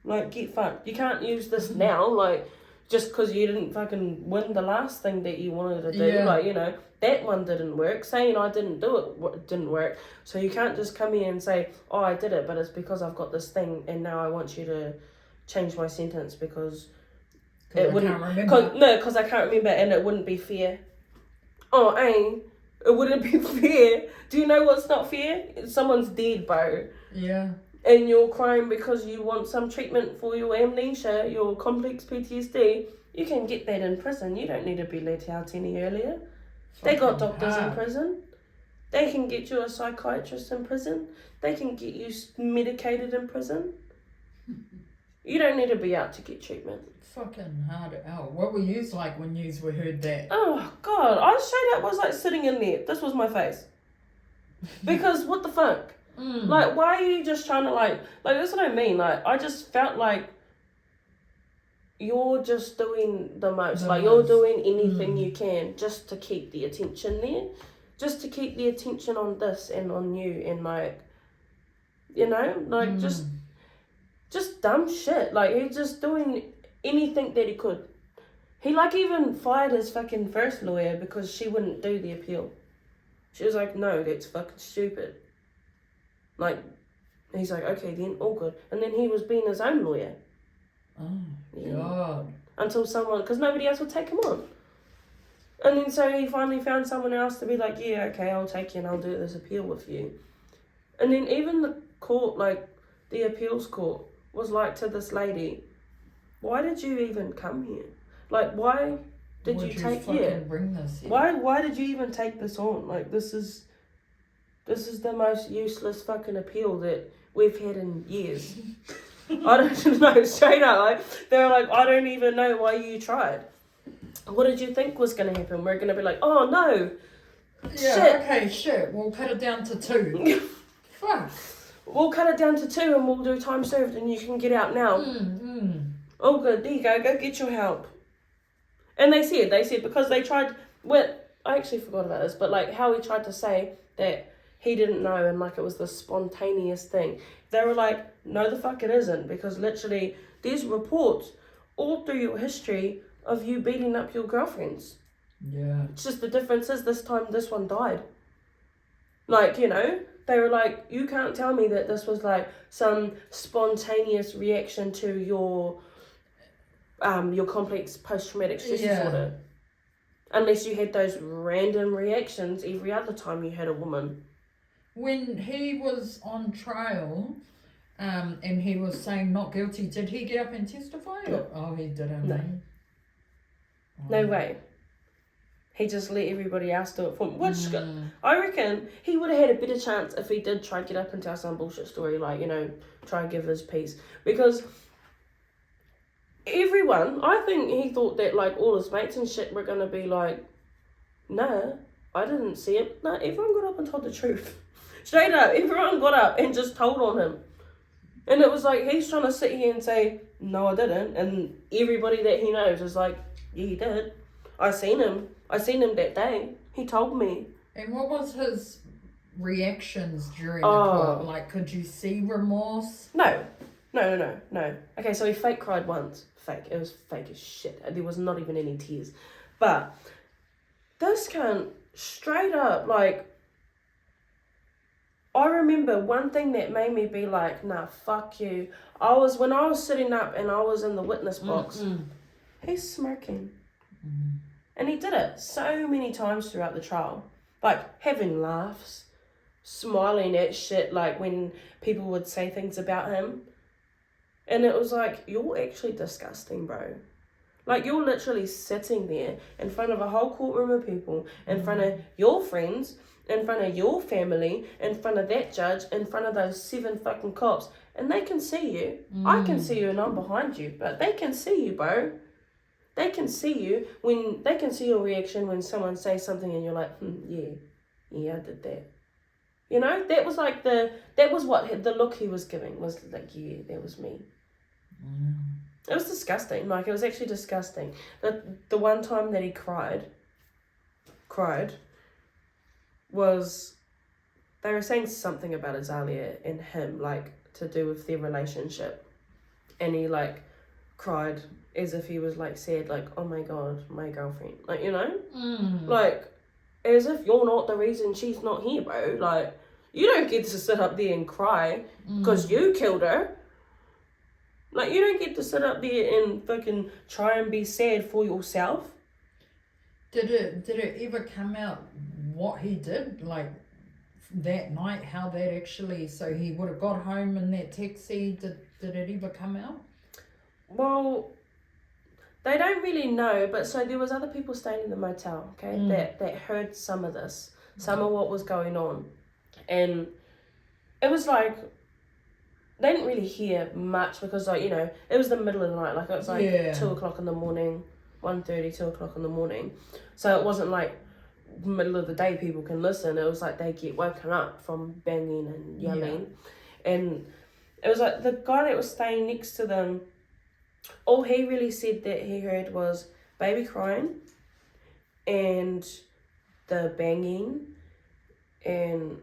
like, get fucked. You can't use this now, like, just because you didn't fucking win the last thing that you wanted to do. Yeah. Like, you know, that one didn't work. Saying I didn't do it didn't work. So you can't just come here and say, oh, I did it, but it's because I've got this thing and now I want you to change my sentence because it wouldn't. Because I can't remember and it wouldn't be fair. Oh, it wouldn't be fair. Do you know what's not fair? Someone's dead, bro. Yeah. And you're crying because you want some treatment for your amnesia, your complex PTSD, you can get that in prison. You don't need to be let out any earlier. They got doctors in prison. They can get you a psychiatrist in prison. They can get you medicated in prison. You don't need to be out to get treatment. Fucking hard out. What were you like when you heard that? Oh, God. I straight up was like sitting in there. This was my face. Because what the fuck? Like, why are you just trying to, like, that's what I mean. Like, I just felt like you're just doing the most. You're doing anything you can just to keep the attention there. Just to keep the attention on this and on you. And, like, you know, like, just dumb shit. Like, he's just doing anything that he could. He, like, even fired his fucking first lawyer because she wouldn't do the appeal. She was like, no, that's fucking stupid. Like, he's like, okay, then, all good. And then he was being his own lawyer. Oh, yeah. God. Until someone, because nobody else would take him on. And then so he finally found someone else to be like, yeah, okay, I'll take you and I'll do this appeal with you. And then even the court, like, the appeals court, was like to this lady, why did you even come here? Like, why did you take, bring this here? Why did you even take this on? Like, this is the most useless fucking appeal that we've had in years. I don't know, straight up. Like, they were like, I don't even know why you tried. What did you think was going to happen? We're going to be like, oh no. Yeah, shit. Okay, shit. We'll cut it down to 2. Fuck. We'll cut it down to 2 and we'll do time served and you can get out now. Oh, good. There you go. Go get your help. And they said, because they tried, I actually forgot about this, but like how he tried to say that he didn't know and like it was this spontaneous thing. They were like, no the fuck it isn't, because literally there's reports all through your history of you beating up your girlfriends. Yeah. It's just the difference is this time this one died. Like, you know, they were like, you can't tell me that this was like some spontaneous reaction to your complex post-traumatic stress disorder. Unless you had those random reactions every other time you had a woman. When he was on trial, and he was saying not guilty, did he get up and testify? No. Oh, he didn't. No. No way. He just let everybody else do it for him. Which, I reckon, he would have had a better chance if he did try to get up and tell some bullshit story, like, you know, try and give his piece. Because everyone, I think he thought that, like, all his mates and shit were gonna be like, nah, I didn't see it. No, everyone got up and told the truth. Straight up, everyone got up and just told on him. And it was like, he's trying to sit here and say, no, I didn't. And everybody that he knows is like, yeah, he did. I seen him that day. He told me. And what was his reactions during the court? Like, could you see remorse? No. Okay, so he fake cried once. Fake. It was fake as shit. There was not even any tears. But this cunt, straight up, like, I remember one thing that made me be like, nah, fuck you. When I was sitting up and I was in the witness box, he's smirking. And he did it so many times throughout the trial. Like, having laughs, smiling at shit, like when people would say things about him. And it was like, you're actually disgusting, bro. Like, you're literally sitting there in front of a whole courtroom of people, in front of your friends, in front of your family, in front of that judge, in front of those 7 fucking cops, and they can see you. I can see you and I'm behind you, but they can see you, bro. They can see you when they can see your reaction when someone says something and you're like, yeah, I did that. You know, that was like that was what the look he was giving was like, yeah, that was me. It was disgusting. Like, it was actually disgusting. The one time that he cried was, they were saying something about Azalia and him, like, to do with their relationship. And he, like, cried as if he was, like, sad, like, oh my God, my girlfriend. Like, you know? Like, as if you're not the reason she's not here, bro. Like, you don't get to sit up there and cry because you killed her. Like, you don't get to sit up there and fucking try and be sad for yourself. Did it ever come out what he did, like, that night, how that actually, so he would have got home in that taxi, did it ever come out? Well, they don't really know, but so there was other people staying in the motel, okay, that heard some of this, some of what was going on. And it was like, they didn't really hear much because, like, you know, it was the middle of the night. Like, it was like 2 o'clock in the morning, 1:30, 2 o'clock in the morning. So it wasn't like middle of the day people can listen. It was like they get woken up from banging and yelling. And it was like the guy that was staying next to them, all he really said that he heard was baby crying and the banging and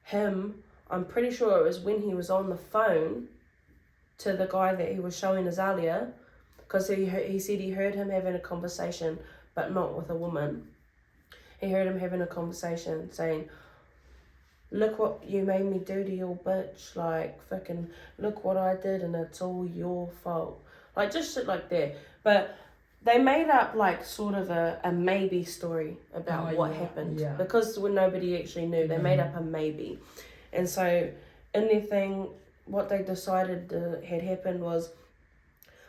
him. I'm pretty sure it was when he was on the phone to the guy that he was showing Azalia, because he said he heard him having a conversation, but not with a woman. He heard him having a conversation saying, look what you made me do to your bitch, like, fucking, look what I did and it's all your fault. Like, just shit like that. But they made up, like, sort of a maybe story about what happened. Yeah. Because when nobody actually knew, they made up a maybe. And so, in their thing, what they decided had happened was,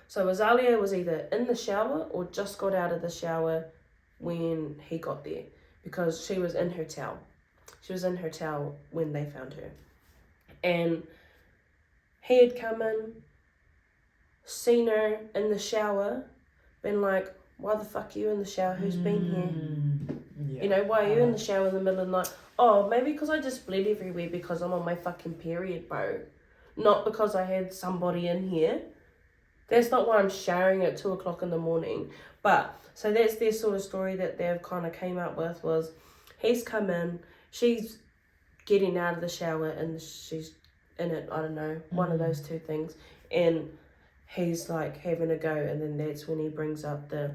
so Azalia was either in the shower or just got out of the shower when he got there, because she was in her towel. She was in her towel when they found her. And he had come in, seen her in the shower, been like, why the fuck are you in the shower? Who's been here? Yeah. You know, why are you in the shower in the middle of the night? Oh, maybe because I just bled everywhere because I'm on my fucking period, bro. Not because I had somebody in here. That's not why I'm showering at 2 o'clock in the morning. But, so that's their sort of story that they've kind of came up with was, he's come in, she's getting out of the shower and she's in it, I don't know, one of those two things. And he's like having a go, and then that's when he brings up the,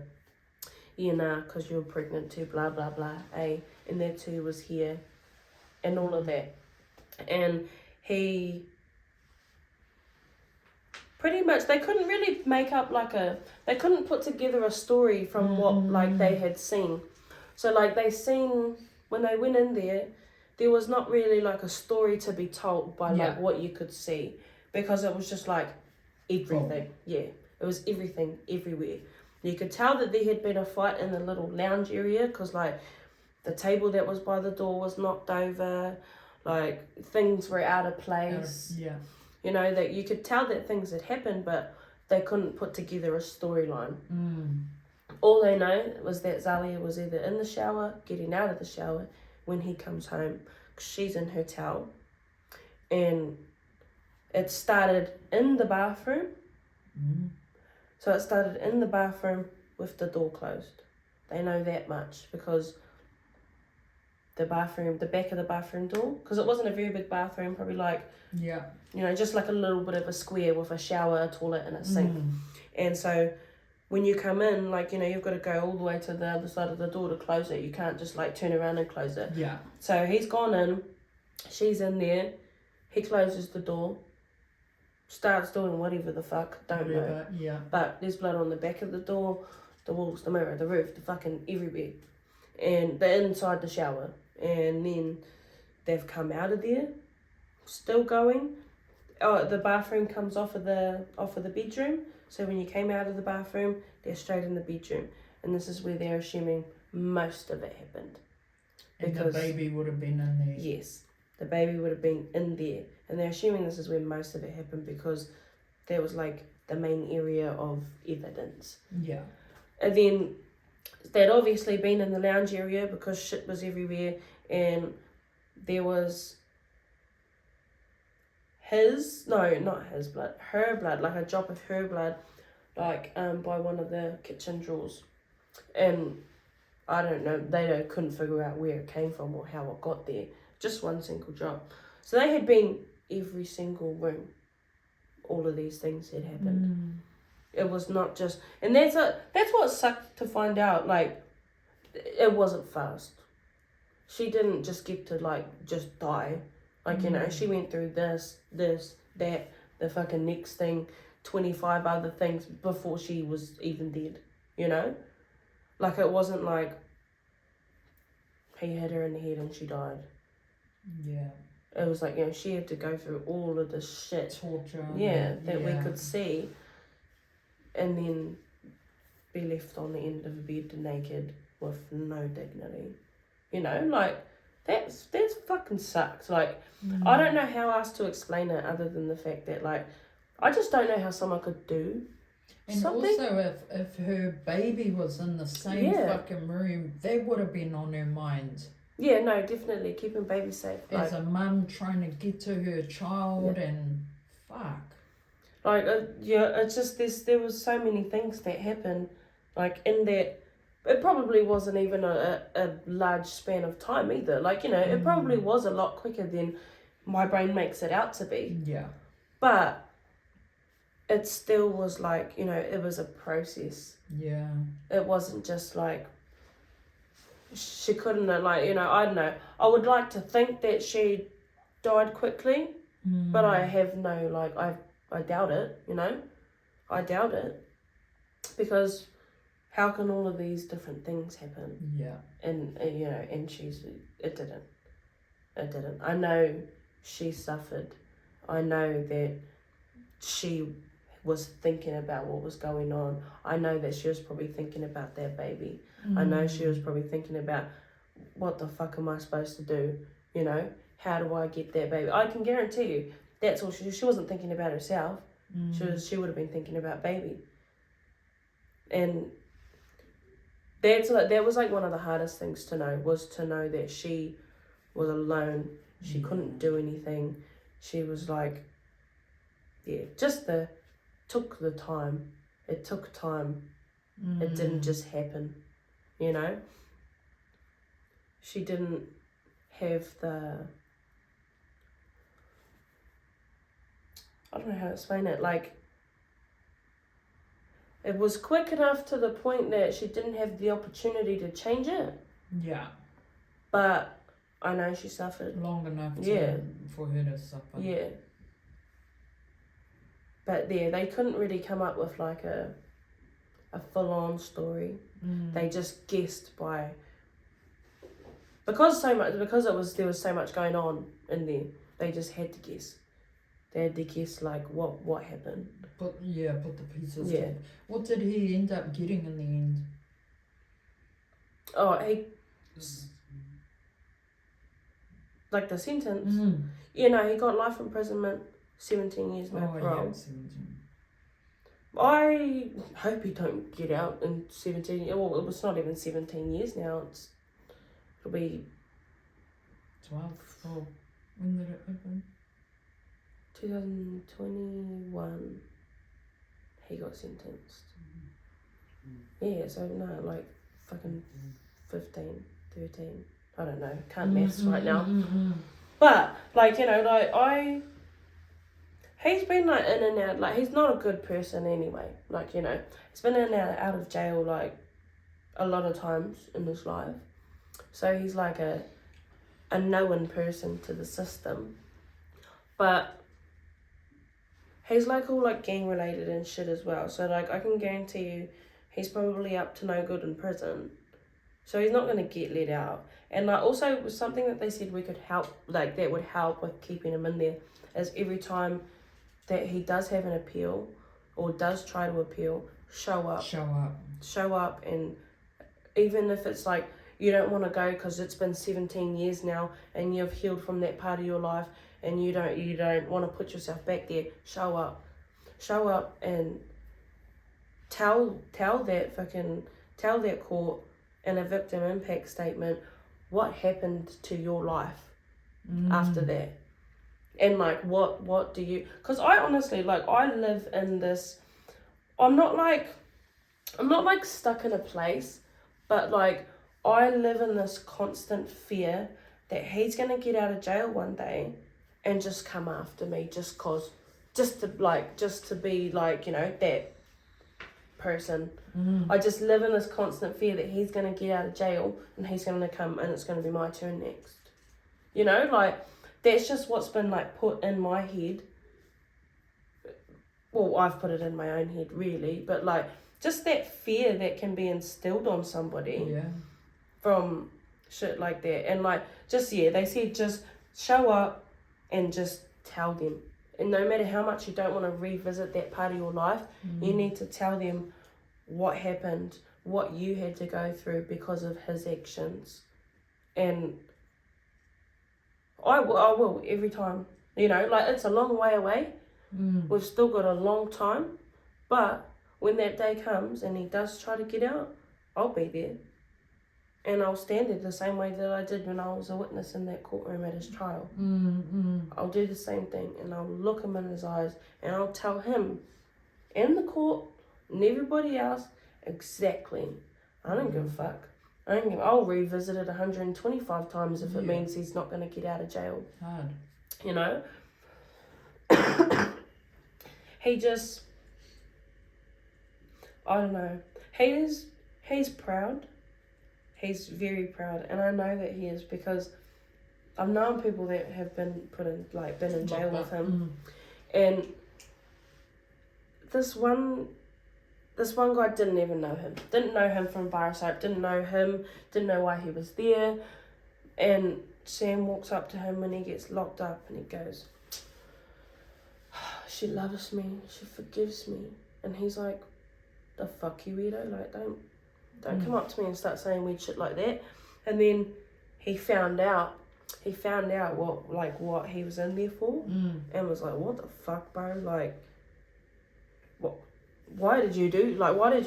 because you're pregnant too, blah, blah, blah, and that too was here, and all of that. And he, pretty much, they couldn't really make up they couldn't put together a story from what, like, they had seen. So, like, they seen, when they went in there was not really, like, a story to be told by, like, what you could see. Because it was just, like, everything. Yeah, it was everything, everywhere. You could tell that there had been a fight in the little lounge area, because, like, the table that was by the door was knocked over, like, things were out of place. You know, that you could tell that things had happened, but they couldn't put together a storyline. Mm. All they know was that Zalia was either in the shower, getting out of the shower, when he comes home, 'cause she's in her towel. And it started in the bathroom. Mm. So it started in the bathroom with the door closed. They know that much because the back of the bathroom door, because it wasn't a very big bathroom, probably like, Yeah. you know, just like a little bit of a square with a shower, a toilet and a sink. And so when you come in, like, you know, you've got to go all the way to the other side of the door to close it. You can't just like turn around and close it. Yeah. So he's gone in, she's in there, he closes the door, starts doing whatever the fuck, don't know. Yeah. But there's blood on the back of the door, the walls, the mirror, the roof, the fucking everywhere. And they're inside the shower. And then they've come out of there, still going. Oh, the bathroom comes off of the bedroom. So when you came out of the bathroom, they're straight in the bedroom. And this is where they're assuming most of it happened. And the baby would have been in there. Yes, the baby would have been in there. And they're assuming this is where most of it happened because that was like the main area of evidence. Yeah. And then they'd obviously been in the lounge area because shit was everywhere, and there was her blood, like a drop of her blood, like by one of the kitchen drawers. And I don't know, they couldn't figure out where it came from or how it got there. Just one single drop. So they had been every single room. All of these things had happened. It was not just, and that's what sucked to find out. Like, it wasn't fast. She didn't just get to like just die. Like, you know, she went through this, that, the fucking next thing, 25 other things before she was even dead. You know, like it wasn't like he hit her in the head and she died. Yeah. It was like, you know, she had to go through all of this shit. Torture. That we could see. And then be left on the end of a bed naked with no dignity. You know, like, that's fucking sucks. Like, I don't know how else to explain it other than the fact that, like, I just don't know how someone could do and something. Also, if her baby was in the same fucking room, that would have been on her mind. Yeah, no, definitely. Keeping baby safe. As a mum trying to get to her child and fuck. Like, it's just there was so many things that happened, like, in that, it probably wasn't even a large span of time either. Like, you know, it probably was a lot quicker than my brain makes it out to be. Yeah. But it still was like, you know, it was a process. Yeah. It wasn't just like, she couldn't have, like, you know, I don't know. I would like to think that she died quickly, but I have no, like, I doubt it, you know? I doubt it. Because how can all of these different things happen? Yeah. And you know, and it didn't. It didn't. I know she suffered. I know that she was thinking about what was going on. I know that she was probably thinking about their baby. I know she was probably thinking about, what the fuck am I supposed to do? You know, how do I get that baby? I can guarantee you, that's all she wasn't thinking about herself. She would have been thinking about baby. And that was like one of the hardest things to know, was to know that she was alone. She couldn't do anything. She was like, took the time. It took time. It didn't just happen, you know? She didn't have I don't know how to explain it, like, it was quick enough to the point that she didn't have the opportunity to change it. Yeah. But I know she suffered. Long enough for her to suffer. Yeah. But they couldn't really come up with like a full-on story. They just guessed by, because there was so much going on in there. They just had to guess. They had to guess like what happened. Put the pieces. Yeah. What did he end up getting in the end? Oh, like the sentence. You know, he got life imprisonment, 17 years no parole. 17. I hope he don't get out in 17. Well, it's not even 17 years now. It'll be 12. Oh, when did it happen? 2021. He got sentenced. Yeah, so no, like fucking 15, 13. I don't know. Can't maths right now. But like, you know, like he's been like in and out. Like, he's not a good person anyway. Like, you know, he's been in and out of jail like a lot of times in his life. So he's like a known person to the system. But he's like all like gang related and shit as well. So like, I can guarantee you he's probably up to no good in prison. So he's not going to get let out. And like, also something that they said we could help, like that would help with keeping him in there, is every time that he does have an appeal or does try to appeal, show up. And even if it's like you don't want to go because it's been 17 years now and you've healed from that part of your life and you don't want to put yourself back there, show up and tell that court in a victim impact statement what happened to your life after that. And like, what do you, because I honestly, like, I live in this, I'm not like stuck in a place, but like, I live in this constant fear that he's going to get out of jail one day and just come after me just to be like, you know, that person. I just live in this constant fear that he's going to get out of jail and he's going to come and it's going to be my turn next. You know, like, that's just what's been like put in my head. Well, I've put it in my own head really, but like, just that fear that can be instilled on somebody from shit like that. And like, just, they said just show up and just tell them. And no matter how much you don't want to revisit that part of your life, you need to tell them what happened, what you had to go through because of his actions. And I will every time. You know, like, it's a long way away. We've still got a long time. But when that day comes and he does try to get out, I'll be there. And I'll stand there the same way that I did when I was a witness in that courtroom at his trial. I'll do the same thing, and I'll look him in his eyes, and I'll tell him in the court and everybody else exactly. I don't give a fuck. I'll revisit it 125 times if it means he's not going to get out of jail. Hard. You know? He just, I don't know. He's proud. He's very proud, and I know that he is because I've known people that have been been in jail with him, and this one guy didn't even know him. Didn't know him from Barasite. Didn't know him. Didn't know why he was there, and Sam walks up to him when he gets locked up, and he goes, "She loves me. She forgives me," and he's like, "The fuck you, weirdo! Like, don't come up to me and start saying weird shit like that." And then he found out what he was in there for, and was like, "What the fuck, bro? Like, what? Why did you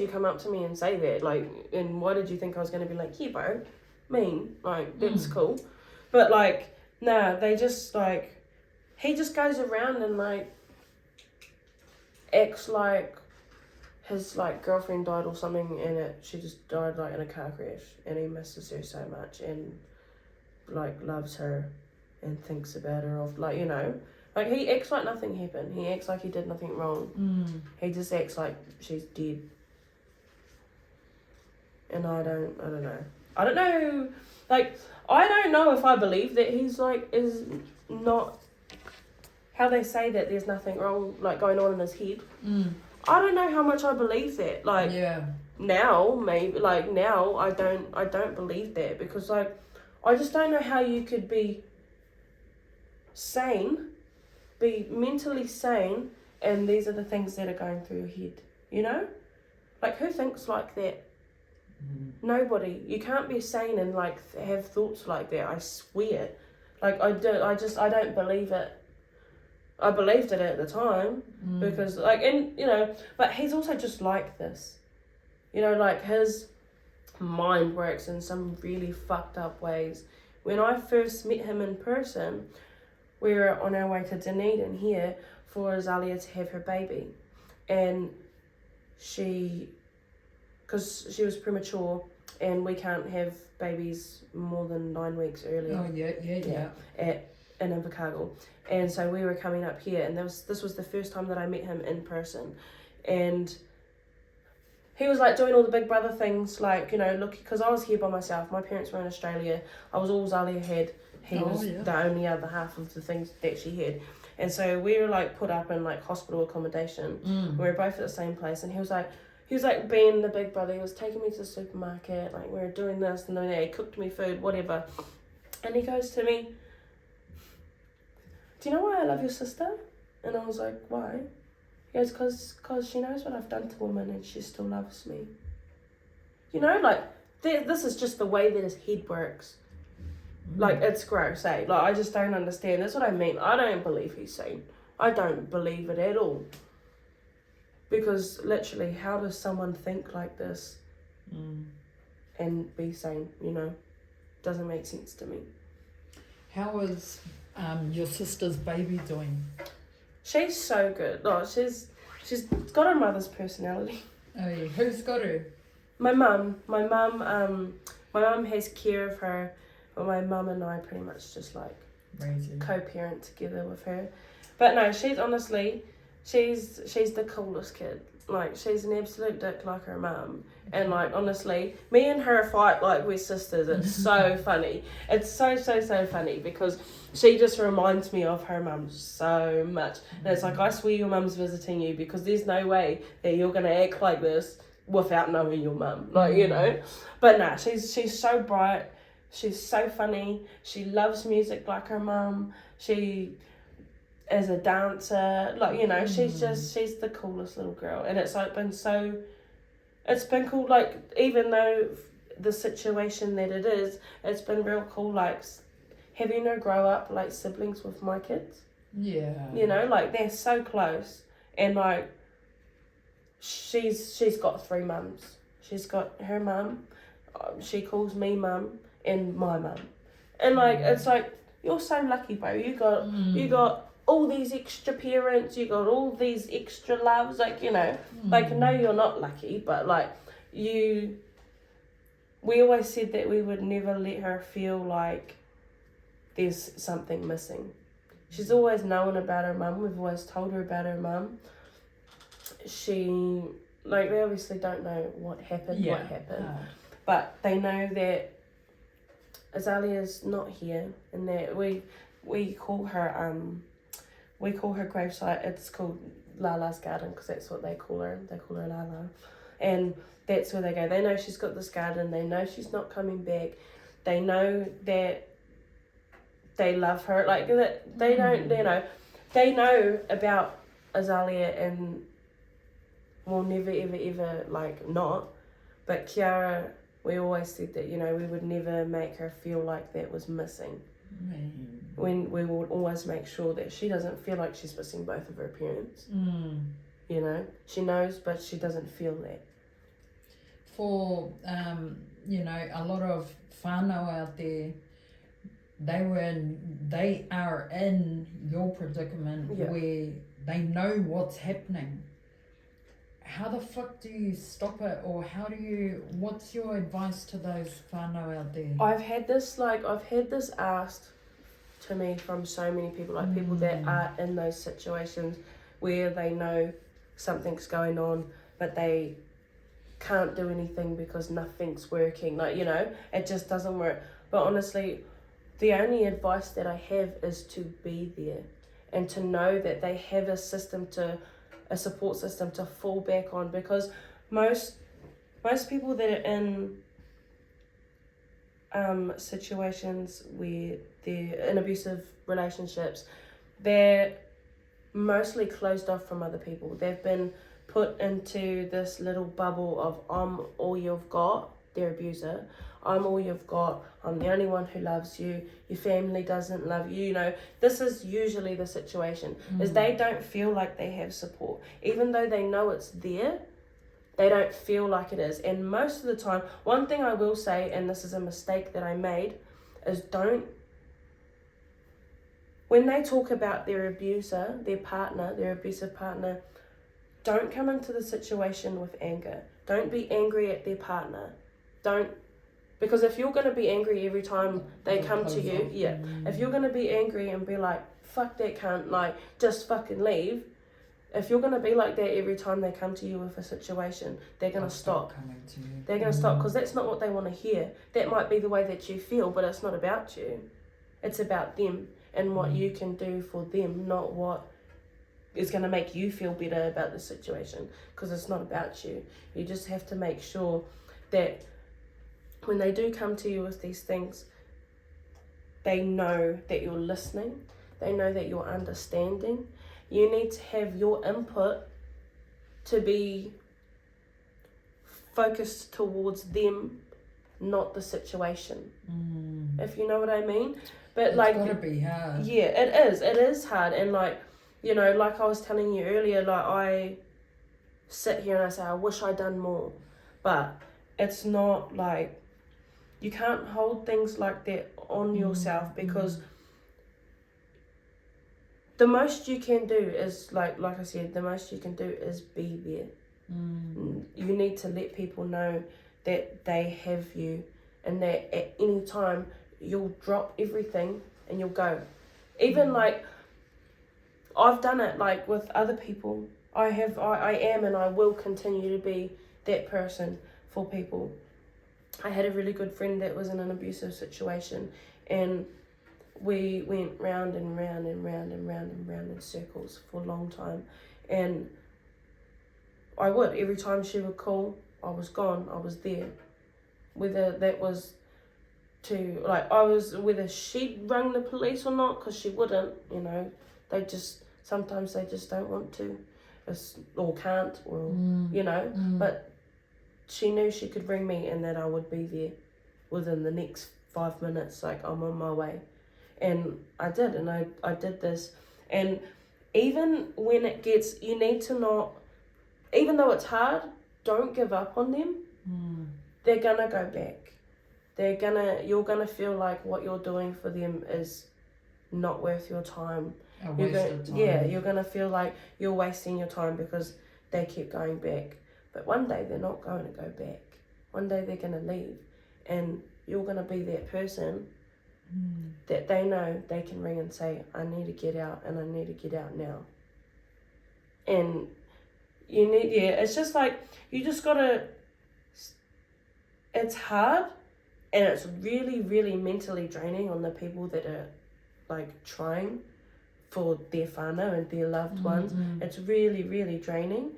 come up to me and say that? Like, and why did you think I was gonna be like, yeah, bro, mean, like, that's cool?" But like, nah, they just like, he just goes around and like acts like his like girlfriend died or something, and she just died like in a car crash, and he misses her so much and like loves her and thinks about her, of like, you know, like, he acts like nothing happened. He acts like he did nothing wrong. He just acts like she's dead. And I don't know. Like, I don't know if I believe that he's like, is not, how they say that there's nothing wrong like going on in his head. I don't know how much I believe that. Like, now, maybe, like, now, I don't believe that, because, like, I just don't know how you could be mentally sane, and these are the things that are going through your head, you know? Like, who thinks like that? Nobody. You can't be sane and, like, have thoughts like that, I swear. Like, I don't believe it. I believed it at the time because but he's also just like this. Like his mind works in some really fucked up ways. When I first met him in person, we were on our way to Dunedin here for Azalea to have her baby. And because she was premature and we can't have babies more than 9 weeks earlier. Oh, yeah. In Invercargill. And so we were coming up here, and this was the first time that I met him in person. And he was like doing all the big brother things, like, look, because I was here by myself. My parents were in Australia. I was all Zalia had. He was the only other half of the things that she had. And so we were like put up in like hospital accommodation. We were both at the same place, and he was like being the big brother. He was taking me to the supermarket, like we were doing this and then he cooked me food, whatever. And he goes to me, do you know why I love your sister? And I was like, why? He goes, because she knows what I've done to women and she still loves me. Like, this is just the way that his head works. Like, it's gross, eh? Like, I just don't understand. That's what I mean. I don't believe he's sane. I don't believe it at all. Because, literally, how does someone think like this and be sane, Doesn't make sense to me. How is your sister's baby doing? She's so good. No, she's got her mother's personality. Oh yeah, who's got her? My mum. My mum has care of her, but my mum and I pretty much just like co-parent together with her. But no, she's honestly, she's the coolest kid. Like, she's an absolute dick like her mum. And like, honestly, me and her fight like we're sisters. It's so funny. It's so funny because she just reminds me of her mum so much. And it's like, I swear your mum's visiting you, because there's no way that you're going to act like this without knowing your mum. Like, But nah, she's so bright. She's so funny. She loves music like her mum. She is a dancer. Like, she's the coolest little girl. And it's like it's been cool, like, even though the situation that it is, it's been real cool, like, having her grow up like siblings with my kids. Yeah. Like, they're so close. And like, she's got 3 mums. She's got her mum, she calls me mum, and my mum. And like, it's like, you're so lucky, bro. You got all these extra parents, you got all these extra loves, like, like, no, you're not lucky, but like, we always said that we would never let her feel like there's something missing. She's always known about her mum. We've always told her about her mum. They obviously don't know what happened, but they know that Azalea's not here, and that we call her gravesite, it's called Lala's garden, because that's what they call her. They call her Lala. And that's where they go. They know she's got this garden. They know she's not coming back. They know that they love her. Like, they don't, they know about Azalea and will never, ever, ever, like, not. But Kiara, we always said that, we would never make her feel like that was missing. When we would always make sure that she doesn't feel like she's missing both of her parents. She knows, but she doesn't feel that. For a lot of whānau out there, they are in your predicament where they know what's happening. How the fuck do you stop it, or what's your advice to those whānau out there? I've had this asked to me from so many people, like people that are in those situations where they know something's going on, but they can't do anything because nothing's working. Like, it just doesn't work. But honestly, the only advice that I have is to be there and to know that they have a support system to fall back on, because most people that are in situations where they're in abusive relationships, they're mostly closed off from other people. They've been put into this little bubble of, I'm all you've got, their abuser. I'm all you've got, I'm the only one who loves you, your family doesn't love you, you know. This is usually the situation, is they don't feel like they have support. Even though they know it's there, they don't feel like it is. And most of the time, one thing I will say, and this is a mistake that I made, is when they talk about their abuser, their partner, their abusive partner, don't come into the situation with anger. Don't be angry at their partner. Because if you're going to be angry every time they come to you, if you're going to be angry and be like, fuck that cunt, like, just fucking leave, if you're going to be like that every time they come to you with a situation, they're going to stop. Coming to you. They're going to stop, because that's not what they want to hear. That might be the way that you feel, but it's not about you. It's about them and what you can do for them, not what is going to make you feel better about the situation, because it's not about you. You just have to make sure that when they do come to you with these things, they know that you're listening, they know that you're understanding. You need to have your input to be focused towards them, not the situation. If you know what I mean. But it's like, gotta be hard. Yeah, it is hard. And like, you know, like I was telling you earlier, like I sit here and I say, I wish I'd done more. But it's not like, you can't hold things like that on yourself, because the most you can do is, like I said, the most you can do is be there. You need to let people know that they have you, and that at any time you'll drop everything and you'll go. Even like, I've done it like with other people. I am and I will continue to be that person for people. I had a really good friend that was in an abusive situation, and we went round and round and round and round and round in circles for a long time. And every time she would call, I was gone, I was there. Whether that was whether she'd rung the police or not, because she wouldn't, you know, sometimes they just don't want to, or can't, or, you know, but she knew she could ring me and that I would be there within the next 5 minutes, like I'm on my way. And I did, and I did this. And even when it gets, you need to not, even though it's hard, don't give up on them. They're gonna go back. You're gonna feel like what you're doing for them is not worth your time. A waste of time. Yeah, you're gonna feel like you're wasting your time because they keep going back. But one day they're not going to go back. One day they're going to leave. And you're going to be that person that they know they can ring and say, I need to get out, and I need to get out now. And it's just like, you just got to, it's hard, and it's really, really mentally draining on the people that are like trying for their whānau and their loved ones. It's really, really draining,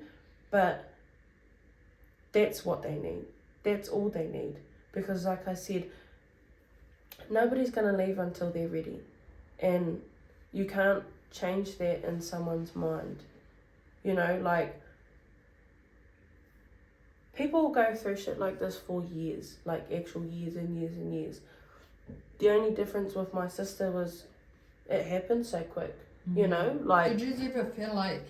but that's what they need. That's all they need. Because like I said, nobody's going to leave until they're ready. And you can't change that in someone's mind. You know, like, people go through shit like this for years. Like, actual years and years and years. The only difference with my sister was it happened so quick. You know, like... Did you ever feel like,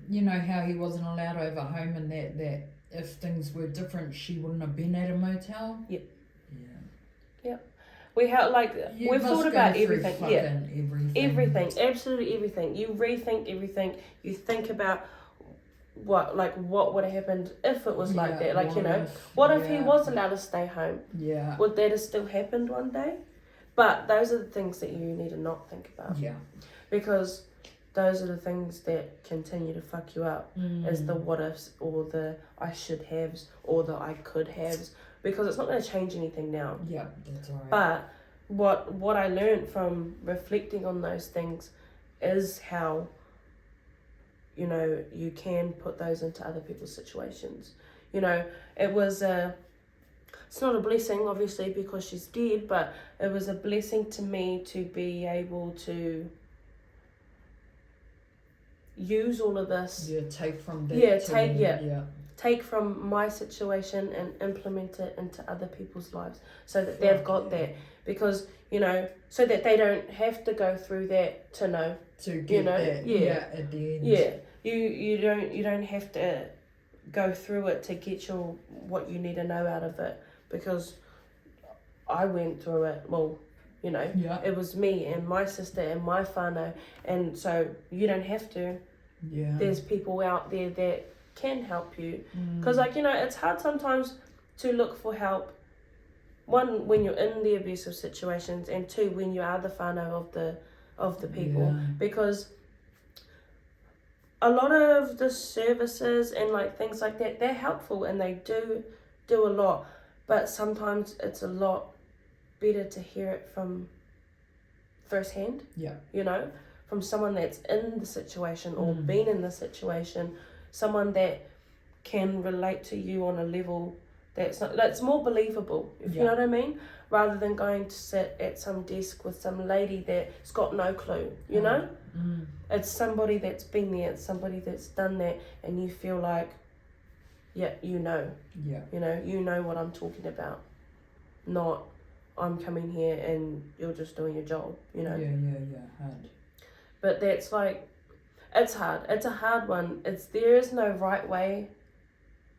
you know, how he wasn't allowed over home, and that if things were different, she wouldn't have been at a motel? Yep. Yeah. Yep. We've thought about everything. Yeah. Everything, absolutely everything. You rethink everything. You think about what would have happened if it was like that. Like, you know, what if he was allowed to stay home? Yeah. Would that have still happened one day? But those are the things that you need to not think about. Yeah. Because those are the things that continue to fuck you up, is the what ifs, or the I should haves, or the I could haves, because it's not going to change anything now. Yeah, that's all right. But what I learned from reflecting on those things is how, you know, you can put those into other people's situations. You know, it's not a blessing, obviously, because she's dead, but it was a blessing to me to be able to use all of this. Take from that. take from my situation and implement it into other people's lives so that they've got that. Because, you know, so that they don't have to go through that to know. To get that, at the end. Yeah. You don't have to go through it to get what you need to know out of it, because I went through it. Well, you know, it was me and my sister and my whānau, and so you don't have to. Yeah. There's people out there that can help you, because like, you know, it's hard sometimes to look for help. One, when you're in the abusive situations, and two, when you are the whānau of the people, because a lot of the services and like things like that, they're helpful and they do a lot, but sometimes it's a lot better to hear it from firsthand. You know, from someone that's in the situation or been in the situation, someone that can relate to you on a level that's more believable, if you know what I mean, rather than going to sit at some desk with some lady that's got no clue, you know. It's somebody that's been there, it's somebody that's done that, and you feel like, you know what I'm talking about, not I'm coming here and you're just doing your job, you know. Hard. But that's like, it's hard. It's a hard one. There is no right way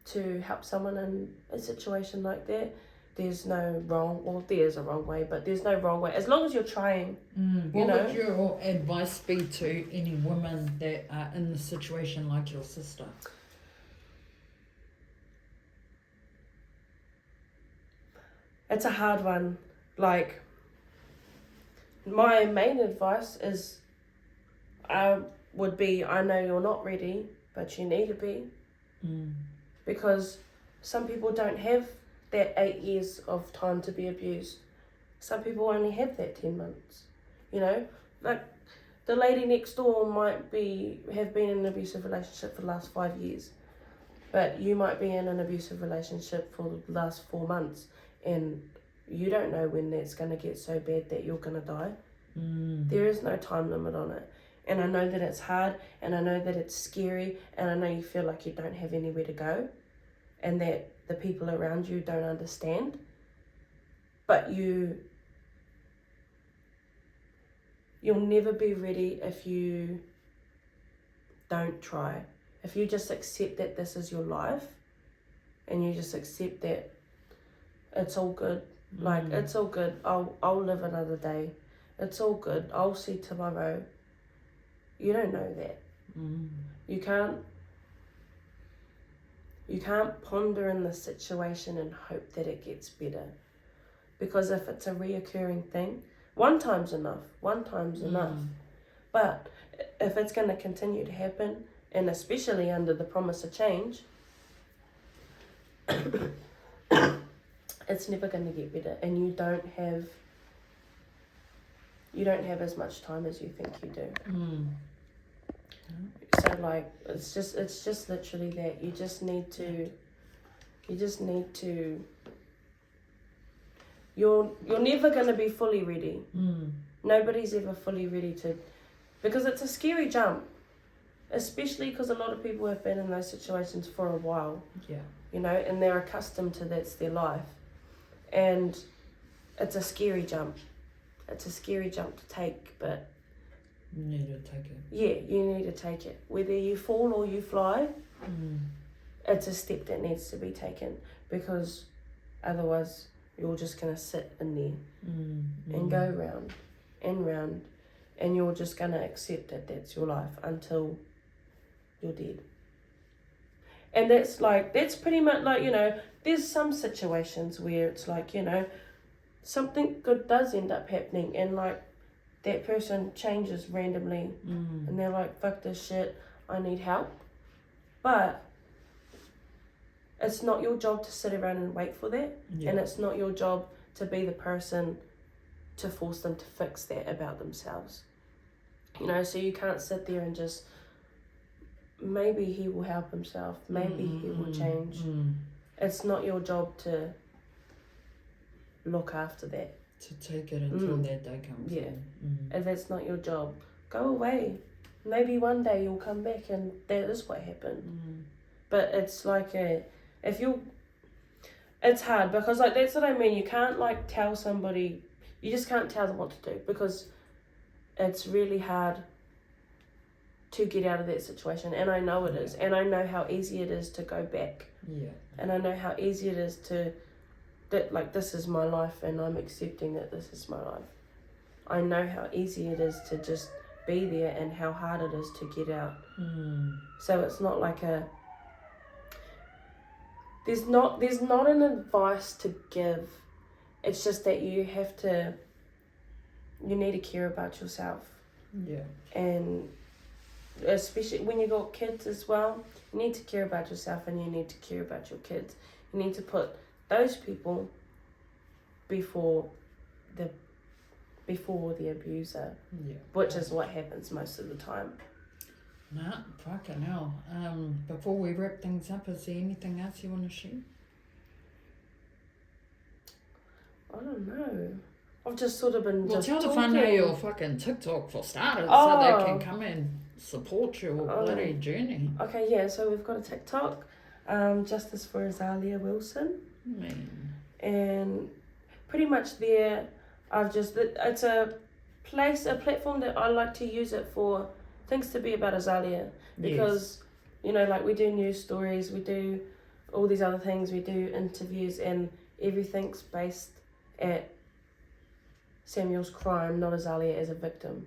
to help someone in a situation like that. There's no wrong, well, there's a wrong way, but there's no wrong way, as long as you're trying. What would your advice be to any women that are in the situation like your sister? It's a hard one. Like, my main advice is, would be, I know you're not ready, but you need to be. Because some people don't have that 8 years of time to be abused. Some people only have that 10 months. You know, like the lady next door might have been in an abusive relationship for the last 5 years, but you might be in an abusive relationship for the last 4 months, and you don't know when that's going to get so bad that you're going to die. There is no time limit on it. And I know that it's hard, and I know that it's scary, and I know you feel like you don't have anywhere to go, and that the people around you don't understand. But you'll never be ready if you don't try. If you just accept that this is your life, and you just accept that it's all good. Like, it's all good. I'll live another day. It's all good. I'll see tomorrow. You don't know that. You can't ponder in the situation and hope that it gets better. Because if it's a reoccurring thing, one time's enough. But if it's going to continue to happen, and especially under the promise of change, it's never going to get better, and you don't have as much time as you think you do. So like, it's just literally that you just need to you're never going to be fully ready. Nobody's ever fully ready because it's a scary jump, especially because a lot of people have been in those situations for a while. You know, and they're accustomed to that's their life, and it's a scary jump. It's a scary jump to take, but you need to take it. Yeah, you need to take it. Whether you fall or you fly, it's a step that needs to be taken, because otherwise you're just going to sit in there and go round and round, and you're just going to accept that that's your life until you're dead. And that's pretty much like, you know, there's some situations where it's like, you know, something good does end up happening, and like that person changes randomly and they're like, fuck this shit, I need help. But it's not your job to sit around and wait for that. And it's not your job to be the person to force them to fix that about themselves. You know, so you can't sit there and just, maybe he will help himself, maybe he will change. It's not your job to look after that. To take it until that day comes. If it's not your job, go away. Maybe one day you'll come back and that is what happened. but it's like it's hard because like that's what I mean. You can't like tell somebody, you just can't tell them what to do because it's really hard to get out of that situation, and I know it is, and I know how easy it is to go back. Yeah. And I know how easy it is that like this is my life and I'm accepting that this is my life. I know how easy it is to just be there and how hard it is to get out. So it's not like there's not an advice to give. It's just that you need to care about yourself. Yeah. And especially when you got kids as well, you need to care about yourself and you need to care about your kids. You need to put those people before the abuser, which is what happens most of the time. Nah, fucking hell. Before we wrap things up, is there anything else you want to share? I don't know. I've just sort of been tell the talking. whānau your fucking TikTok for starters, so they can come and support your bloody journey. Okay, yeah, so we've got a TikTok, Justice for Azalia Wilson. And pretty much there, it's a platform that I like to use it for things to be about Azalia. Because, like we do news stories, we do all these other things, we do interviews, and everything's based at Samuel's crime, not Azalia as a victim.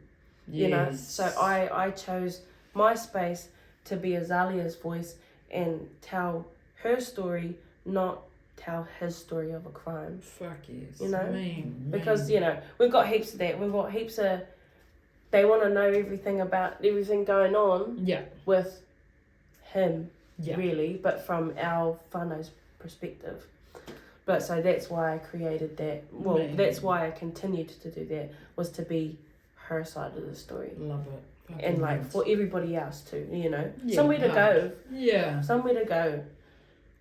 So I chose my space to be Azalia's voice and tell her story, not tell his story of a crime. Fuck yes. Because we've got heaps of that. We've got heaps of, they want to know everything about everything going on with him, really, but from our whānau's perspective. But so that's why I created that. Well, that's why I continued to do that, was to be her side of the story. Love it. And like for everybody else too, somewhere to go. Yeah. Somewhere to go.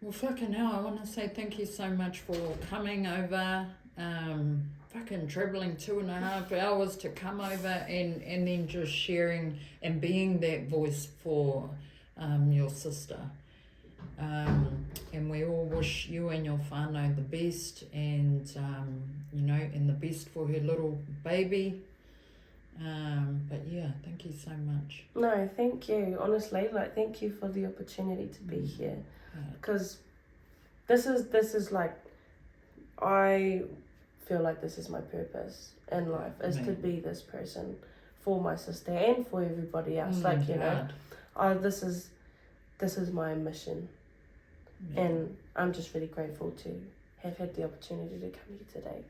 Well, fucking hell, I want to say thank you so much for coming over, fucking travelling 2.5 hours to come over and then just sharing and being that voice for your sister. And we all wish you and your whānau the best, and and the best for her little baby. But yeah, thank you so much. No, thank you. Honestly, thank you for the opportunity to be here, because this is like, I feel like this is my purpose in life, is to be this person for my sister and for everybody else. This is my mission. And I'm just really grateful to have had the opportunity to come here today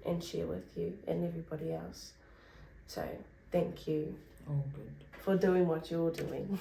and share with you and everybody else. So thank you all good for doing what you're doing.